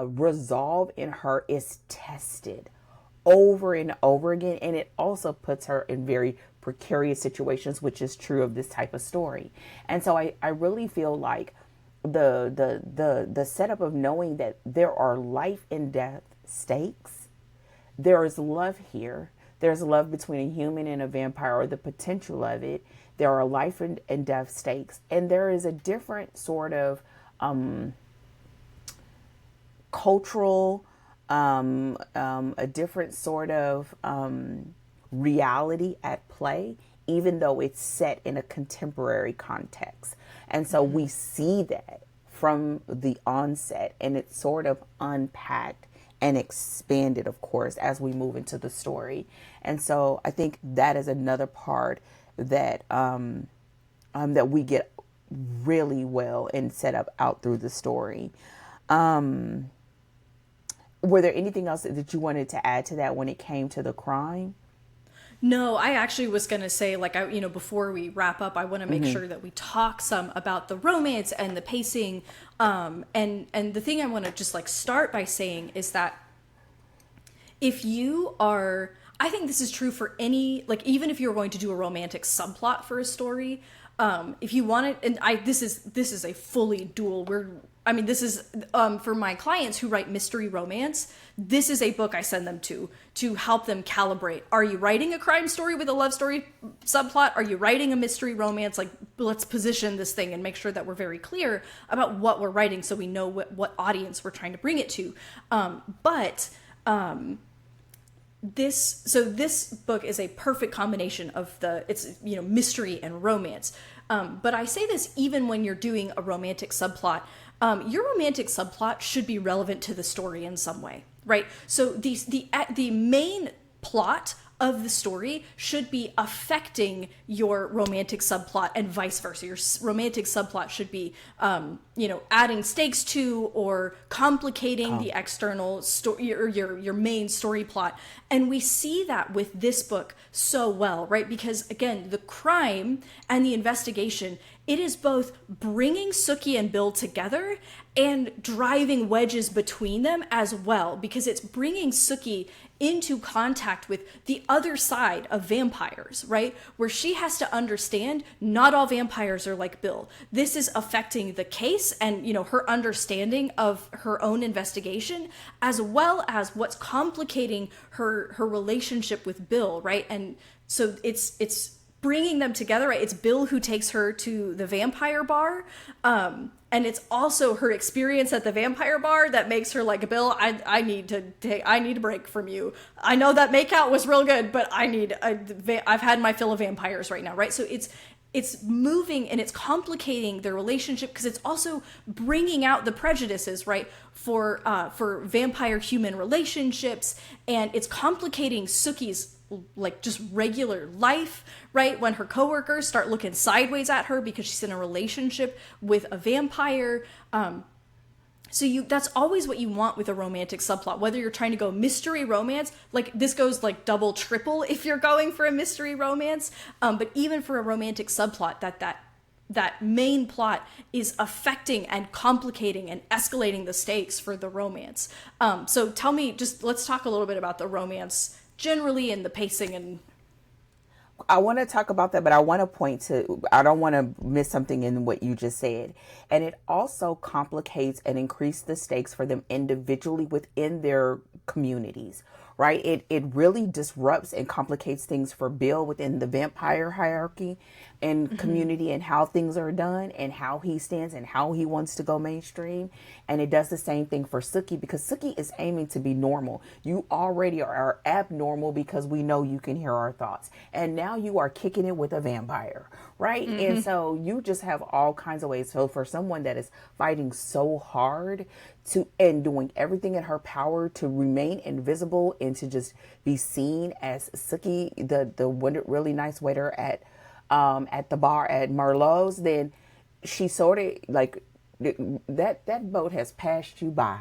resolve in her is tested over and over again, and it also puts her in very precarious situations, which is true of this type of story. And so I really feel like the setup of knowing that there are life and death stakes, there is love here. There's love between a human and a vampire, or the potential of it. There are life and death stakes. And there is a different sort of cultural, a different sort of reality at play, even though it's set in a contemporary context. And so we see that from the onset, and it's sort of unpacked and expanded, of course, as we move into the story. And so I think that is another part that that we get really well and set up out through the story. Were there anything else that you wanted to add to that when it came to the crime? No, I actually was going to say, like, before we wrap up, I want to make sure that we talk some about the romance and the pacing. And the thing I want to just, like, start by saying is that if you are, I think this is true for any, like, even if you're going to do a romantic subplot for a story, if you want it, and this is a fully dual, this is, for my clients who write mystery romance, this is a book I send them to help them calibrate. Are you writing a crime story with a love story subplot? Are you writing a mystery romance? Like, let's position this thing and make sure that we're very clear about what we're writing, so we know what audience we're trying to bring it to. This book is a perfect combination of mystery and romance. But I say this even when you're doing a romantic subplot. Your romantic subplot should be relevant to the story in some way, right? So the main plot of the story should be affecting your romantic subplot, and vice versa. Your romantic subplot should be, adding stakes to or complicating the external story, or your main story plot. And we see that with this book so well, right? Because again, the crime and the investigation, it is both bringing Sookie and Bill together and driving wedges between them as well, because it's bringing Sookie into contact with the other side of vampires, right? Where she has to understand not all vampires are like Bill. This is affecting the case and, her understanding of her own investigation, as well as what's complicating her relationship with Bill, right? And so it's bringing them together, right? It's Bill who takes her to the vampire bar. And it's also her experience at the vampire bar that makes her like, Bill, I need a break from you. I know that makeout was real good, but I've had my fill of vampires right now, right? So it's moving and it's complicating their relationship, because it's also bringing out the prejudices, right, for vampire human relationships, and it's complicating Sookie's like just regular life, right? When her coworkers start looking sideways at her because she's in a relationship with a vampire. So that's always what you want with a romantic subplot, whether you're trying to go mystery romance, like this goes like double, triple if you're going for a mystery romance. But even for a romantic subplot, that main plot is affecting and complicating and escalating the stakes for the romance. So tell me, let's talk a little bit about the romance generally and the pacing. And I want to talk about that, but I want to point to, I don't want to miss something in what you just said. And it also complicates and increases the stakes for them individually within their communities, right? It really disrupts and complicates things for Bill within the vampire hierarchy and community, and how things are done and how he stands and how he wants to go mainstream. And it does the same thing for Sookie, because Sookie is aiming to be normal. You already are abnormal because we know you can hear our thoughts. And now you are kicking it with a vampire, right? And so you just have all kinds of ways. So for someone that is fighting so hard and doing everything in her power to remain invisible and to just be seen as Sookie, the really nice waiter at the bar at Merlot's, then she sort of like that boat has passed you by,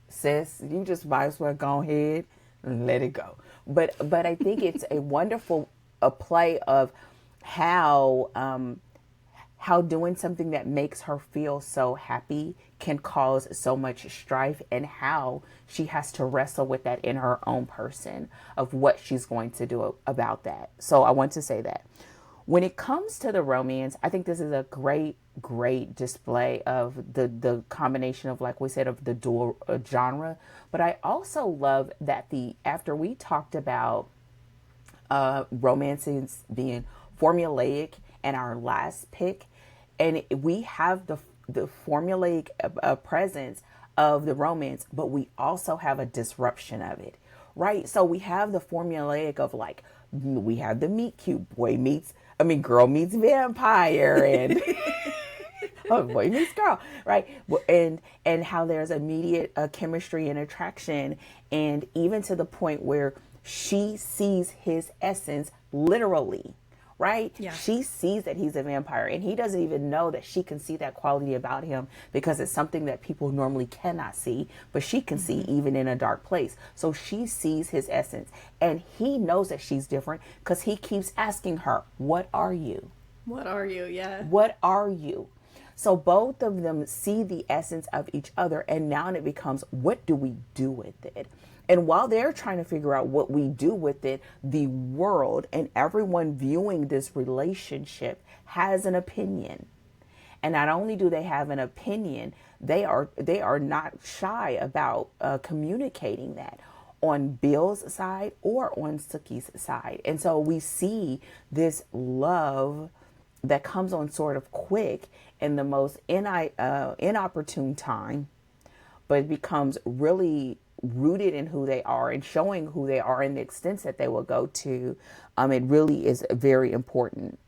sis. You just might as well go ahead and let it go. But I think it's a wonderful play of how doing something that makes her feel so happy can cause so much strife, and how she has to wrestle with that in her own person of what she's going to do about that. So I want to say that. When it comes to the romance, I think this is a great display of the combination of, like we said, of the dual genre. But I also love that after we talked about romances being formulaic and our last pick, and we have the formulaic presence of the romance, but we also have a disruption of it, right? So we have the formulaic of, like, we have the meet cute, girl meets vampire, and oh, boy meets girl, right? And how there's immediate chemistry and attraction, and even to the point where she sees his essence literally, right? Yeah. She sees that he's a vampire, and he doesn't even know that she can see that quality about him, because it's something that people normally cannot see, but she can see even in a dark place. So she sees his essence, and he knows that she's different because he keeps asking her, "What are you? What are you?" Yeah. What are you? So both of them see the essence of each other, and now it becomes, what do we do with it? And while they're trying to figure out what we do with it, the world and everyone viewing this relationship has an opinion. And not only do they have an opinion, they are not shy about communicating that on Bill's side or on Sookie's side. And so we see this love that comes on sort of quick in the most inopportune time, but it becomes really rooted in who they are and showing who they are and the extents that they will go to. It really is very important.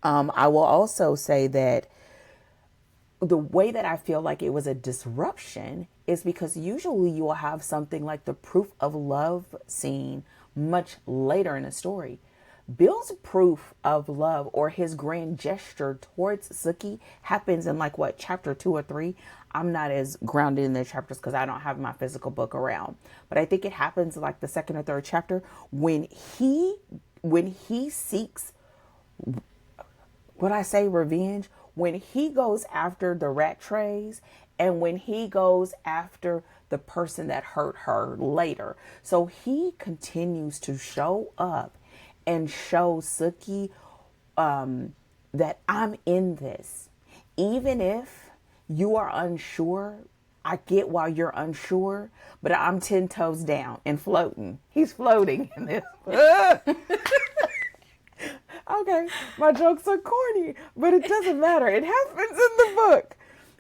I will also say that the way that I feel like it was a disruption is because usually you will have something like the proof of love scene much later in the story. Bill's proof of love, or his grand gesture towards Sookie, happens in chapter 2 or 3. I'm not as grounded in the chapters because I don't have my physical book around, but I think it happens like the second or third chapter when he seeks, revenge, when he goes after the rat trays, and when he goes after the person that hurt her later. So he continues to show up and show Sookie that I'm in this. Even if you are unsure, I get why you're unsure, but I'm 10 toes down and floating. He's floating in this. Okay, my jokes are corny, but it doesn't matter. It happens in the book.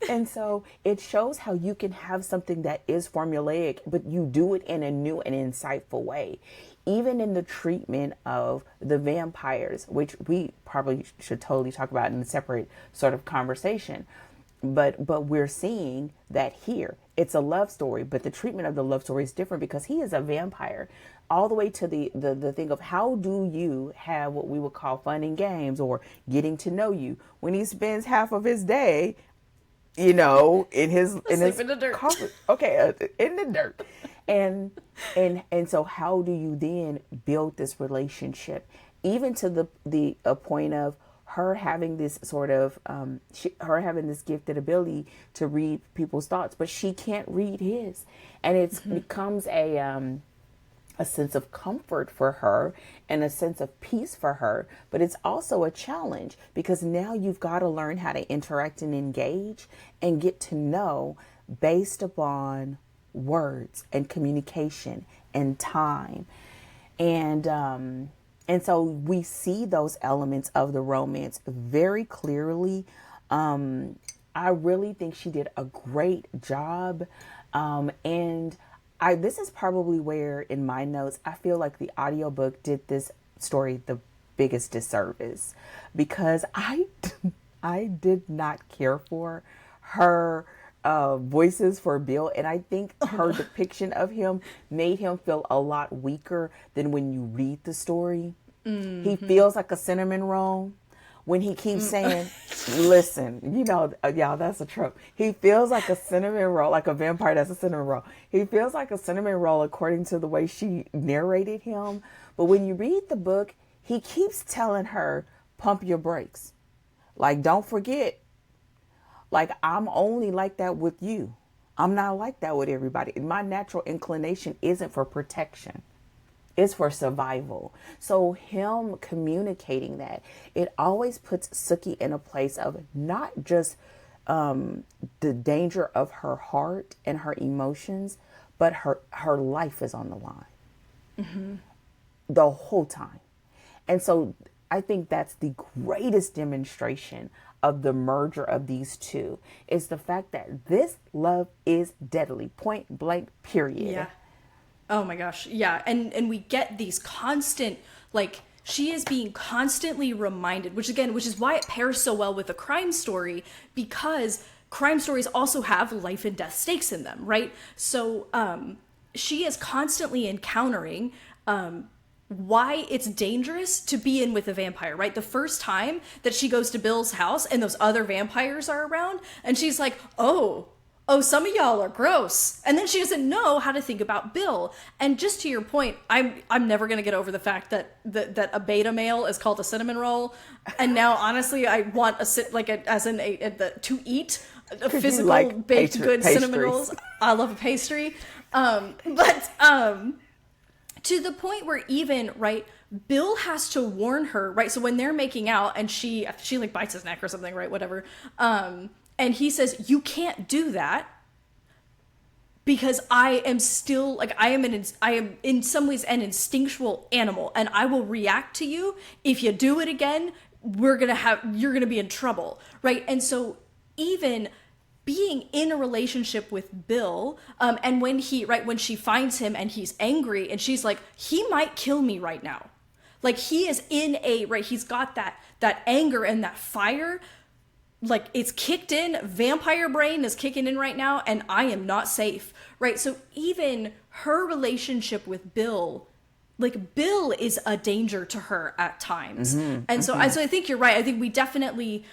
And so it shows how you can have something that is formulaic, but you do it in a new and insightful way. Even in the treatment of the vampires, which we probably should totally talk about in a separate sort of conversation. But we're seeing that here. it's a love story, but the treatment of the love story is different because he is a vampire. All the way to the thing of how do you have what we would call fun and games or getting to know you when he spends half of his day, in his in the dirt. In the dirt. And so how do you then build this relationship, even to the point of her having this sort of her having this gifted ability to read people's thoughts, but she can't read his, and it becomes a sense of comfort for her and a sense of peace for her, but it's also a challenge because now you've got to learn how to interact and engage and get to know based upon words and communication and time. And so we see those elements of the romance very clearly. I really think she did a great job. And this is probably where in my notes, I feel like the audiobook did this story the biggest disservice because I did not care for her voices for Bill, and I think her depiction of him made him feel a lot weaker than when you read the story. He feels like a cinnamon roll when he keeps saying, listen, y'all, that's a trope. He feels like a cinnamon roll, like a vampire that's a cinnamon roll. He feels like a cinnamon roll according to the way she narrated him. But when you read the book, he keeps telling her, pump your brakes. Like, don't forget, like, I'm only like that with you. I'm not like that with everybody. My natural inclination isn't for protection. It's for survival. So him communicating that, it always puts Sookie in a place of not just the danger of her heart and her emotions, but her life is on the line the whole time. And so I think that's the greatest demonstration of the merger of these two, is the fact that this love is deadly, point blank, period. Yeah. Oh my gosh. Yeah. And we get these constant, like, she is being constantly reminded, which is why it pairs so well with a crime story, because crime stories also have life and death stakes in them, right? So she is constantly encountering why it's dangerous to be in with a vampire, right? The first time that she goes to Bill's house and those other vampires are around, and she's like, oh, some of y'all are gross. And then she doesn't know how to think about Bill. And just to your point, I'm never going to get over the fact that a beta male is called a cinnamon roll. And now, honestly, I want to eat a physical like baked good pastries. cinnamon rolls. I love a pastry. To the point where even, right, Bill has to warn her, right? So when they're making out and she like bites his neck or something, right? Whatever. And he says, you can't do that because I am still, like, I am in some ways an instinctual animal, and I will react to you. If you do it again, you're going to be in trouble, right? And so even being in a relationship with Bill, and when she finds him and he's angry and she's like, he might kill me right now. Like, he is he's got that anger and that fire, like, it's kicked in, vampire brain is kicking in right now, and I am not safe, right? So even her relationship with Bill, like, Bill is a danger to her at times. And so I think you're right. I think we definitely,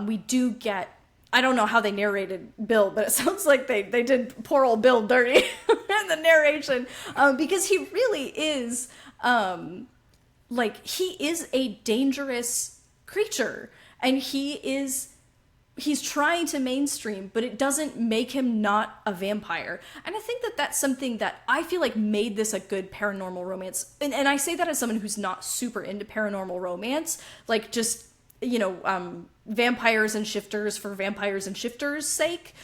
we do get, I don't know how they narrated Bill, but it sounds like they did poor old Bill dirty in the narration, because he really is, he is a dangerous creature, and he's trying to mainstream, but it doesn't make him not a vampire. And I think that that's something that I feel like made this a good paranormal romance. And I say that as someone who's not super into paranormal romance, like, just, vampires and shifters for vampires and shifters' sake,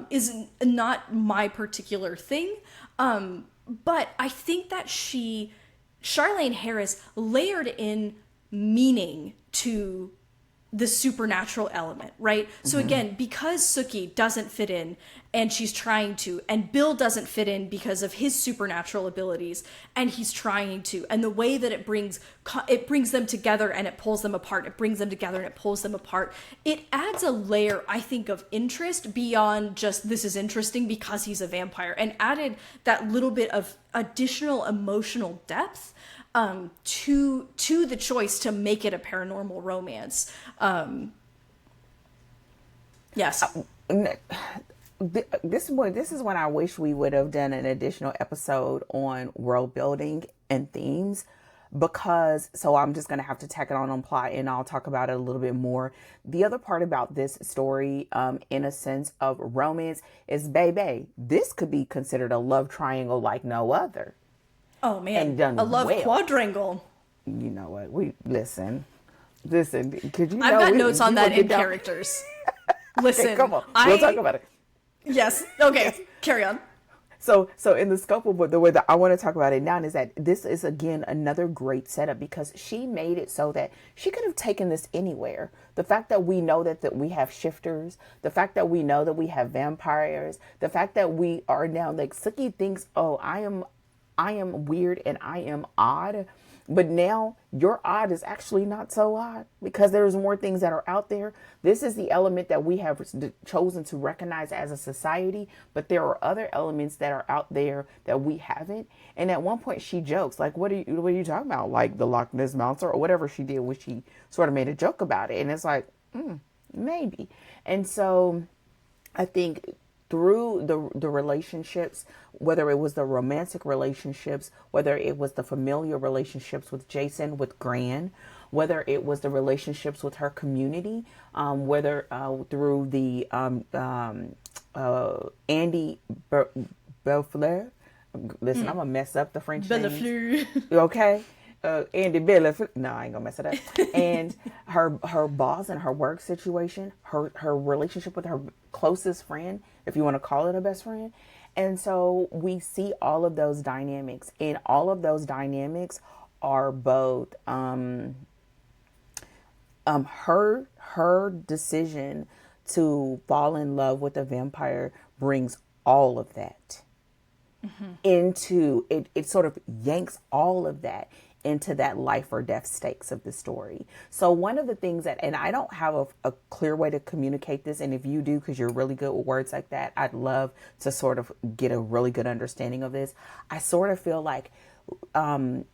is not my particular thing. But I think that Charlaine Harris layered in meaning to the supernatural element, right? So again, because Sookie doesn't fit in and she's trying to, and Bill doesn't fit in because of his supernatural abilities and he's trying to, and the way that it brings them together and it pulls them apart, it brings them together and it pulls them apart, it adds a layer, I think, of interest beyond just this is interesting because he's a vampire, and added that little bit of additional emotional depth to the choice to make it a paranormal romance. Yes. This is when I wish we would have done an additional episode on world building and themes, because so I'm just going to have to tack it on plot, and I'll talk about it a little bit more. The other part about this story, in a sense of romance, is baby, this could be considered a love triangle like no other. Oh man, and done a love well. quadrangle. You know what? We listen. Could you? I've got notes on that in characters. Listen, okay, come on, we'll talk about it. Yes. Okay. Yes. Carry on. So in the scope of the way that I want to talk about it now is that this is again another great setup, because she made it so that she could have taken this anywhere. The fact that we know that we have shifters, the fact that we know that we have vampires, the fact that we are now, like, Sookie thinks, oh, I am weird and I am odd. But now your odd is actually not so odd, because there's more things that are out there. This is the element that we have chosen to recognize as a society. But there are other elements that are out there that we haven't. And at one point she jokes, like, what are you talking about? Like the Loch Ness Monster or whatever she did, which she sort of made a joke about it. And it's like, maybe. And so I think through the relationships, whether it was the romantic relationships, whether it was the familial relationships with Jason, with Gran, whether it was the relationships with her community, whether through the Andy Bellefleur. Listen, I'm gonna mess up the French names. Okay. Andy Bellefleur. No, I ain't gonna mess it up. And her boss and her work situation, her relationship with her closest friend, if you want to call it a best friend. And so we see all of those dynamics, and all of those dynamics are both her decision to fall in love with a vampire brings all of that into it. It sort of yanks all of that into that life or death stakes of the story. So one of the things that, and I don't have a clear way to communicate this, and if you do, because you're really good with words like that, I'd love to sort of get a really good understanding of this. I sort of feel like the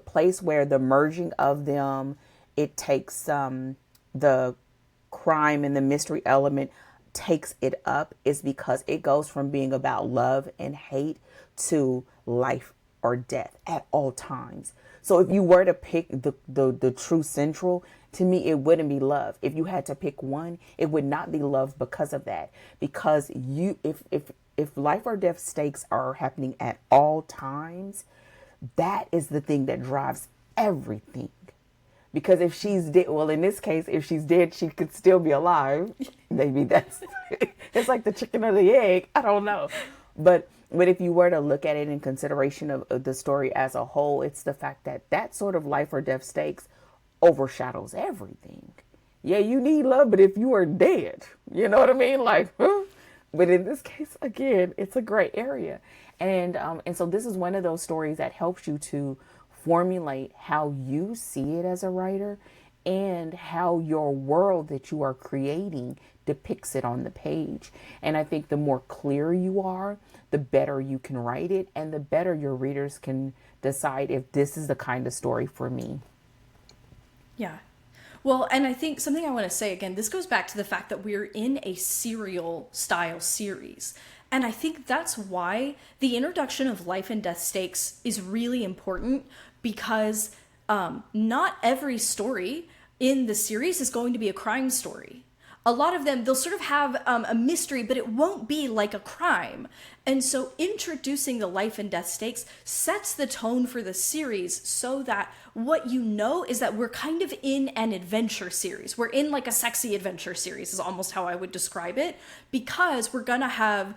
place where the merging of them, it takes the crime and the mystery element takes it up, is because it goes from being about love and hate to life or death at all times. So if you were to pick the true central, to me, it wouldn't be love. If you had to pick one, it would not be love because of that. Because if life or death stakes are happening at all times, that is the thing that drives everything. Because if she's dead, well, in this case, if she's dead, she could still be alive. Maybe that's, it's like the chicken or the egg. I don't know. But if you were to look at it in consideration of the story as a whole, it's the fact that that sort of life or death stakes overshadows everything. Yeah, you need love, but if you are dead, you know what I mean? Like, huh? But in this case, again, it's a gray area. And so this is one of those stories that helps you to formulate how you see it as a writer, and how your world that you are creating depicts it on the page. And I think the more clear you are, the better you can write it, and the better your readers can decide if this is the kind of story for me. Yeah. Well, and I think something I want to say again, this goes back to the fact that we're in a serial style series. And I think that's why the introduction of life and death stakes is really important, because not every story in the series is going to be a crime story. A lot of them, they'll sort of have a mystery, but it won't be like a crime. And so introducing the life and death stakes sets the tone for the series, so that what you know is that we're kind of in an adventure series. We're in like a sexy adventure series is almost how I would describe it, because we're gonna have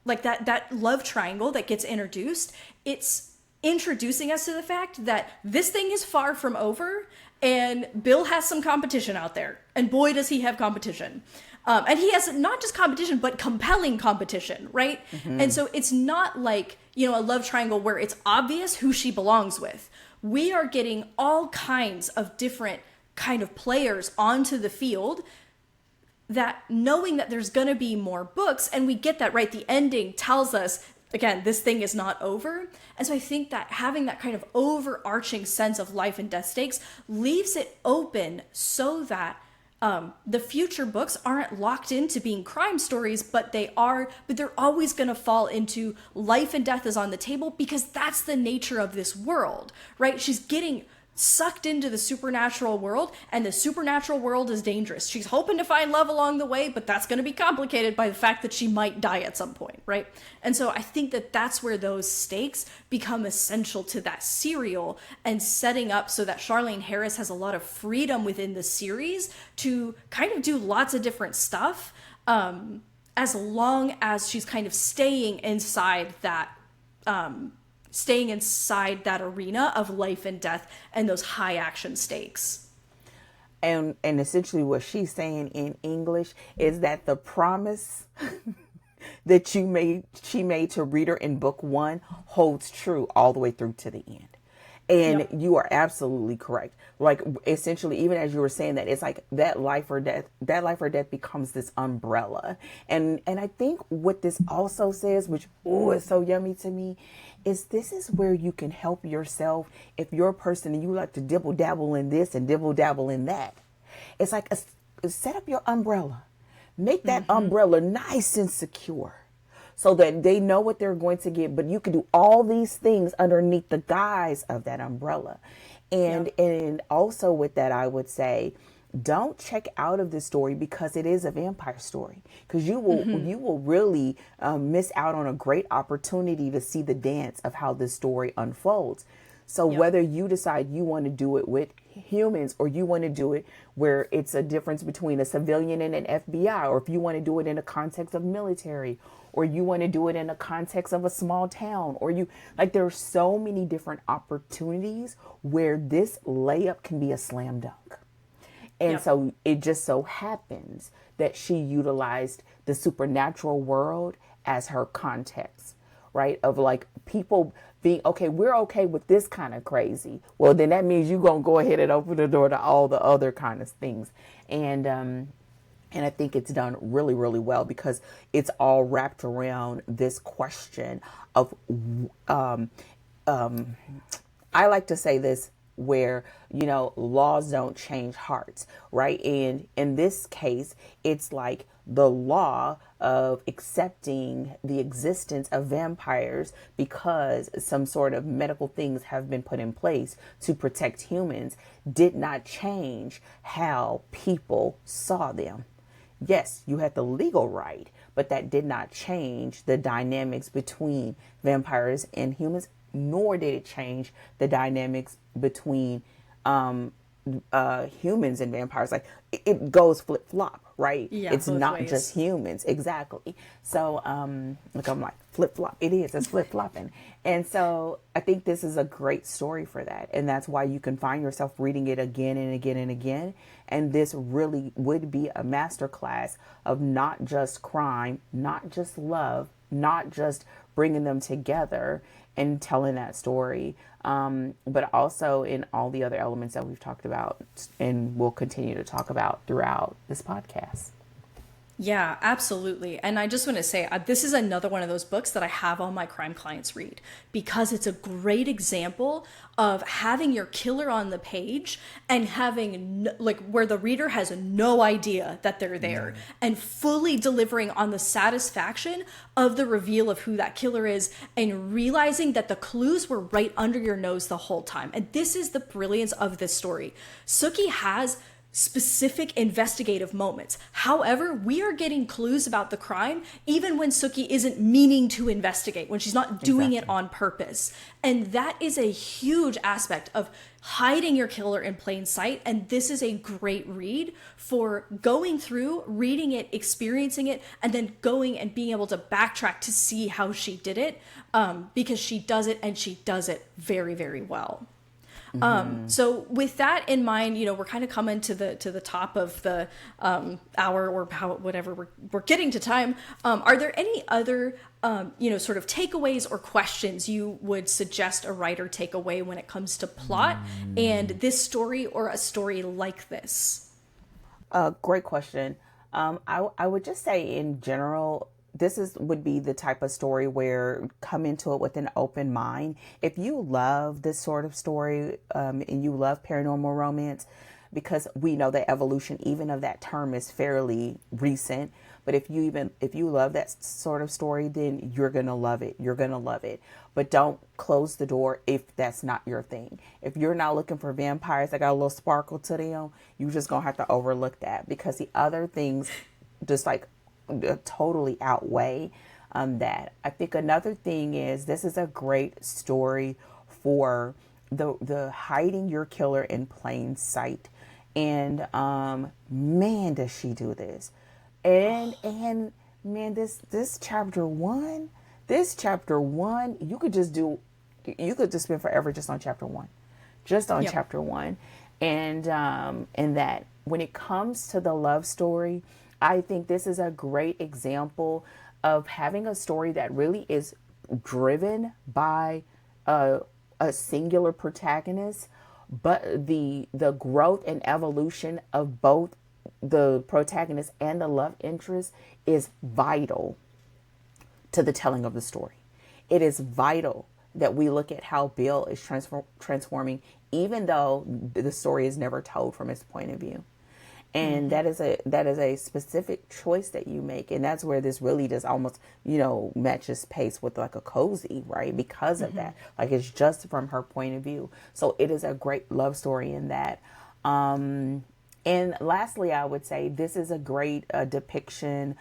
like that love triangle that gets introduced. It's introducing us to the fact that this thing is far from over, and Bill has some competition out there, and boy does he have competition. And he has not just competition, but compelling competition, right? Mm-hmm. And so it's not like, you know, a love triangle where it's obvious who she belongs with. We are getting all kinds of different kind of players onto the field, that knowing that there's going to be more books, and we get that, right? The ending tells us, again, this thing is not over. And so I think that having that kind of overarching sense of life and death stakes leaves it open so that the future books aren't locked into being crime stories, but they're always going to fall into life and death is on the table, because that's the nature of this world, right? She's getting sucked into the supernatural world, and the supernatural world is dangerous. She's hoping to find love along the way, but that's going to be complicated by the fact that she might die at some point, right? And so I think that that's where those stakes become essential to that serial, and setting up so that Charlaine Harris has a lot of freedom within the series to kind of do lots of different stuff, as long as she's kind of staying inside that arena of life and death and those high action stakes. And essentially what she's saying in English is that the promise that she made to reader in book 1 holds true all the way through to the end. And yep. You are absolutely correct. Like, essentially, even as you were saying that, it's like that life or death becomes this umbrella. And I think what this also says, which, is so yummy to me, is this is where you can help yourself if you're a person and you like to dibble dabble in this and dibble dabble in that. It's like set up your umbrella. Make that umbrella nice and secure, so that they know what they're going to get, but you can do all these things underneath the guise of that umbrella. And also with that, I would say, don't check out of this story because it is a vampire story, because you will really miss out on a great opportunity to see the dance of how this story unfolds. So whether you decide you want to do it with humans, or you want to do it where it's a difference between a civilian and an FBI, or if you want to do it in the context of military, or you want to do it in the context of a small town, or there are so many different opportunities where this layup can be a slam dunk. And so it just so happens that she utilized the supernatural world as her context, right? Of like people being, okay, we're okay with this kind of crazy. Well, then that means you're going to go ahead and open the door to all the other kind of things. And I think it's done really, really well, because it's all wrapped around this question of, I like to say this, where, laws don't change hearts, right? And in this case, it's like the law of accepting the existence of vampires because some sort of medical things have been put in place to protect humans did not change how people saw them. Yes, you had the legal right, but that did not change the dynamics between vampires and humans, nor did it change the dynamics between humans and vampires. Like, it goes flip-flop, right? Yeah, it's not ways. Just humans. Exactly. So look, I'm like, flip-flop. It's flip-flopping. And so I think this is a great story for that. And that's why you can find yourself reading it again and again and again. And this really would be a masterclass of not just crime, not just love, not just bringing them together and telling that story, but also in all the other elements that we've talked about and will continue to talk about throughout this podcast. Yeah, absolutely. And I just want to say, this is another one of those books that I have all my crime clients read, because it's a great example of having your killer on the page and having where the reader has no idea that they're there, and fully delivering on the satisfaction of the reveal of who that killer is, and realizing that the clues were right under your nose the whole time. And this is the brilliance of this story. Sookie has specific investigative moments. However, we are getting clues about the crime even when Sookie isn't meaning to investigate, when she's not doing it on purpose. And that is a huge aspect of hiding your killer in plain sight. And this is a great read for going through, reading it, experiencing it, and then going and being able to backtrack to see how she did it, because she does it, and she does it very, very well. So with that in mind, you know, we're kind of coming to the top of the hour, or whatever we're getting to time. Are there any other you know, sort of takeaways or questions you would suggest a writer take away when it comes to plot and this story, or a story like this? Great question. I would just say in general, would be the type of story where come into it with an open mind. If you love this sort of story, and you love paranormal romance, because we know the evolution even of that term is fairly recent. But if you love that sort of story, then you're going to love it. You're going to love it. But don't close the door if that's not your thing. If you're not looking for vampires that got a little sparkle to them, you're just going to have to overlook that, because the other things just like totally outweigh that. I think another thing is this is a great story for the hiding your killer in plain sight. And man, does she do this. And man, this chapter one, you could just spend forever just on chapter one. Chapter one. And that when it comes to the love story, I think this is a great example of having a story that really is driven by a singular protagonist, but the growth and evolution of both the protagonist and the love interest is vital to the telling of the story. It is vital that we look at how Bill is transforming, even though the story is never told from his point of view. And that is a specific choice that you make. And that's where this really does almost, you know, matches pace with like a cozy, right? Because of that, like it's just from her point of view. So it is a great love story in that. And lastly, I would say this is a great depiction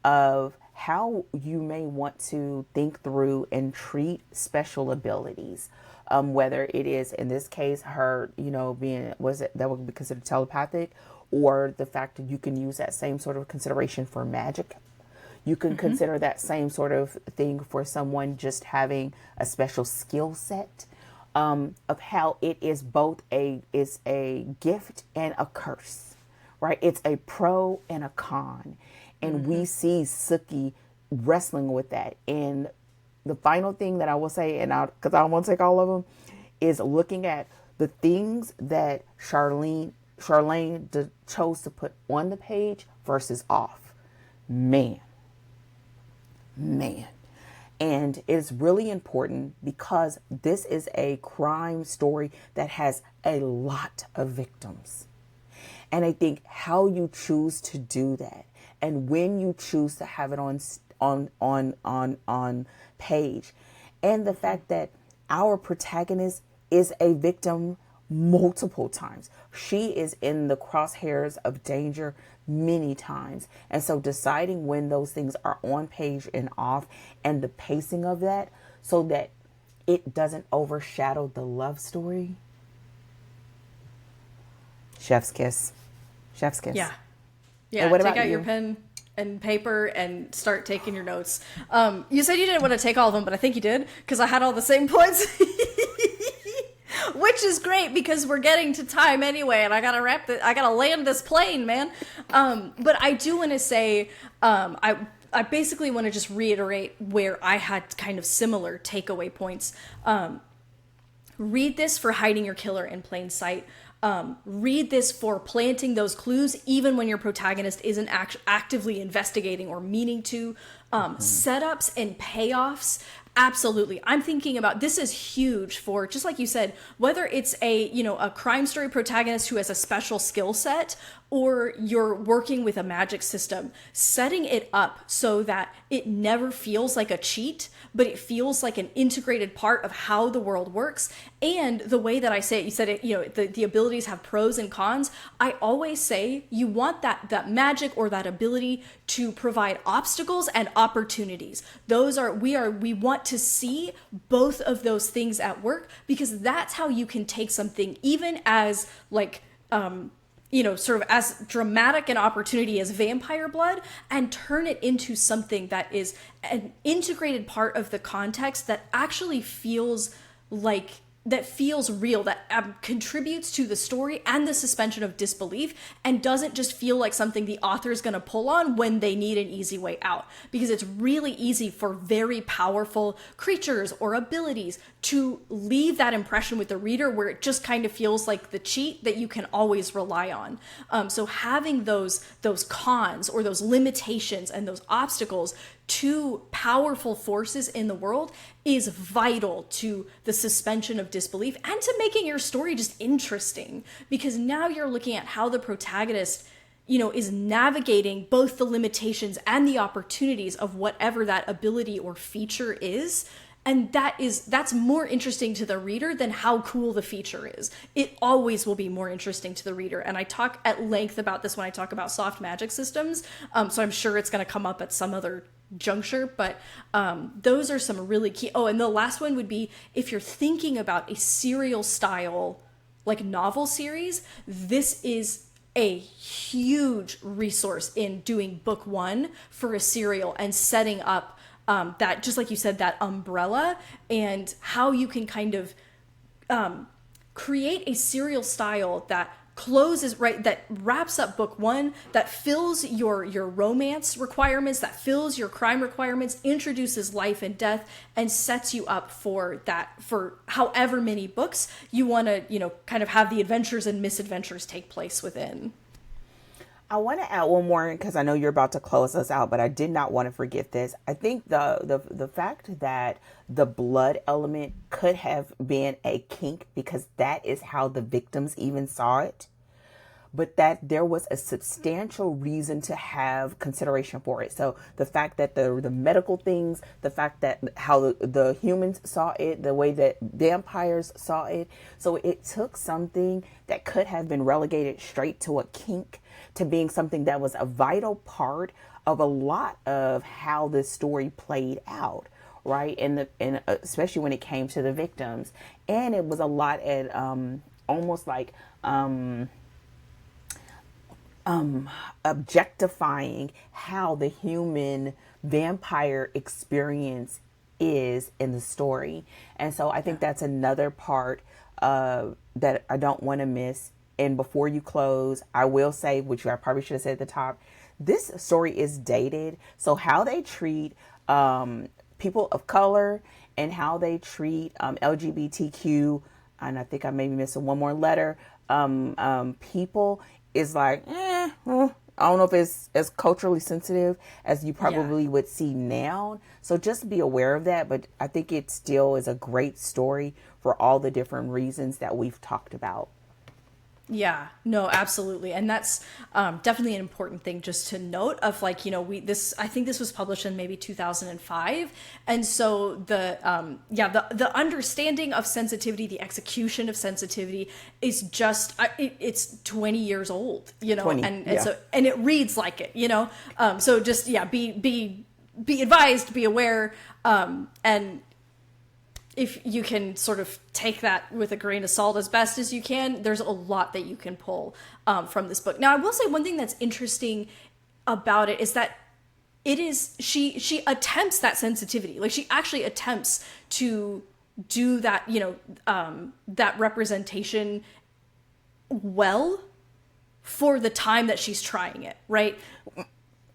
of how you may want to think through and treat special abilities. Whether it is, in this case, her, you know, that would be considered telepathic, or the fact that you can use that same sort of consideration for magic. You can consider that same sort of thing for someone just having a special skill set, of how it is both a gift and a curse, right? It's a pro and a con. And we see Sookie wrestling with that. And the final thing that I will say, and because I don't want to take all of them, is looking at the things that Charlaine chose to put on the page versus off. Man. And it's really important because this is a crime story that has a lot of victims. And I think how you choose to do that, and when you choose to have it on page, and the fact that our protagonist is a victim multiple times. She is in the crosshairs of danger many times. And so deciding when those things are on page and off, and the pacing of that, so that it doesn't overshadow the love story. Chef's kiss. Yeah. And what Take about out you? your pen and paper and start taking your notes. You said you didn't want to take all of them, but I think you did, because I had all the same points. Which is great, because we're getting to time anyway, and I gotta land this plane, man. But I do want to say, I basically want to just reiterate where I had kind of similar takeaway points. Read this for hiding your killer in plain sight. Read this for planting those clues, even when your protagonist isn't actively investigating or meaning to. Setups and payoffs. Absolutely. I'm thinking about, this is huge for, just like you said, whether it's a crime story protagonist who has a special skill set, or you're working with a magic system, setting it up so that it never feels like a cheat, but it feels like an integrated part of how the world works. And the way that I say it, you said it, the abilities have pros and cons. I always say you want that magic or that ability to provide obstacles and opportunities. We want to see both of those things at work, because that's how you can take something even as sort of as dramatic an opportunity as vampire blood and turn it into something that is an integrated part of the context that actually feels real, that contributes to the story and the suspension of disbelief, and doesn't just feel like something the author is going to pull on when they need an easy way out. Because it's really easy for very powerful creatures or abilities to leave that impression with the reader where it just kind of feels like the cheat that you can always rely on. So having those cons or those limitations and those obstacles to powerful forces in the world is vital to the suspension of disbelief and to making your story just interesting, because now you're looking at how the protagonist is navigating both the limitations and the opportunities of whatever that ability or feature is. And that's more interesting to the reader than how cool the feature is. It always will be more interesting to the reader. And I talk at length about this when I talk about soft magic systems. So I'm sure it's going to come up at some other juncture, but those are some really key. Oh, and the last one would be, if you're thinking about a serial style, like novel series, this is a huge resource in doing book one for a serial and setting up that, just like you said, that umbrella, and how you can kind of create a serial style that closes, right, that wraps up book one, that fills your romance requirements, that fills your crime requirements, introduces life and death, and sets you up for however many books you want to, kind of have the adventures and misadventures take place within. I want to add one more, because I know you're about to close us out, but I did not want to forget this. I think the fact that the blood element could have been a kink, because that is how the victims even saw it, but that there was a substantial reason to have consideration for it. So the fact that the medical things, the fact that how the humans saw it, the way that vampires saw it. So it took something that could have been relegated straight to a kink to being something that was a vital part of a lot of how this story played out, right? And especially when it came to the victims. And it was a lot at almost like objectifying how the human vampire experience is in the story. And so I think that's another part that I don't want to miss. And before you close, I will say, which I probably should have said at the top, this story is dated. So how they treat people of color and how they treat LGBTQ, and I think I may be missing one more letter, people is like, I don't know if it's as culturally sensitive as you probably would see now. So just be aware of that. But I think it still is a great story for all the different reasons that we've talked about. Yeah, no, absolutely. And that's definitely an important thing just to note of, like, I think this was published in maybe 2005. And so the understanding of sensitivity, the execution of sensitivity is just, it's 20 years old, 20, and it reads like it, so just, be advised, be aware. And if you can sort of take that with a grain of salt as best as you can, there's a lot that you can pull from this book. Now, I will say one thing that's interesting about it is that she attempts that sensitivity. Like, she actually attempts to do that, that representation well for the time that she's trying it, right?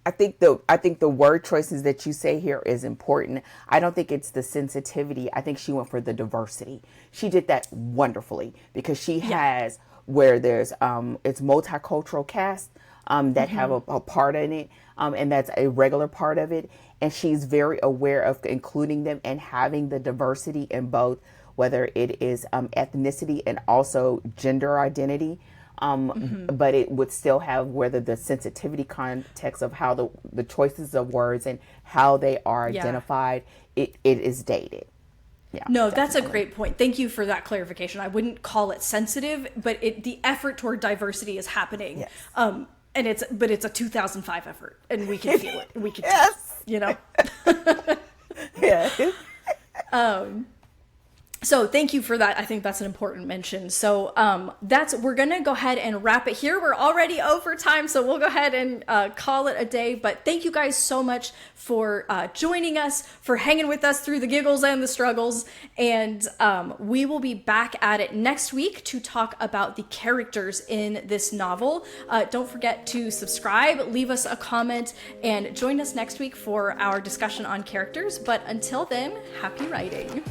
I think the word choices that you say here is important. I don't think it's the sensitivity. I think she went for the diversity. She did that wonderfully, because she has where there's it's multicultural cast that have a part in it, and that's a regular part of it, and she's very aware of including them and having the diversity in both, whether it is ethnicity and also gender identity. but it would still have whether the sensitivity context of how the choices of words and how they are identified, it is dated. Yeah, no, that's a great point. Thank you for that clarification. I wouldn't call it sensitive, but the effort toward diversity is happening. Yes. And it's a 2005 effort, and we can feel it. We can, you know. Yeah. So thank you for that. I think that's an important mention. So we're going to go ahead and wrap it here. We're already over time, so we'll go ahead and call it a day. But thank you guys so much for joining us, for hanging with us through the giggles and the struggles. And we will be back at it next week to talk about the characters in this novel. Don't forget to subscribe, leave us a comment, and join us next week for our discussion on characters. But until then, happy writing.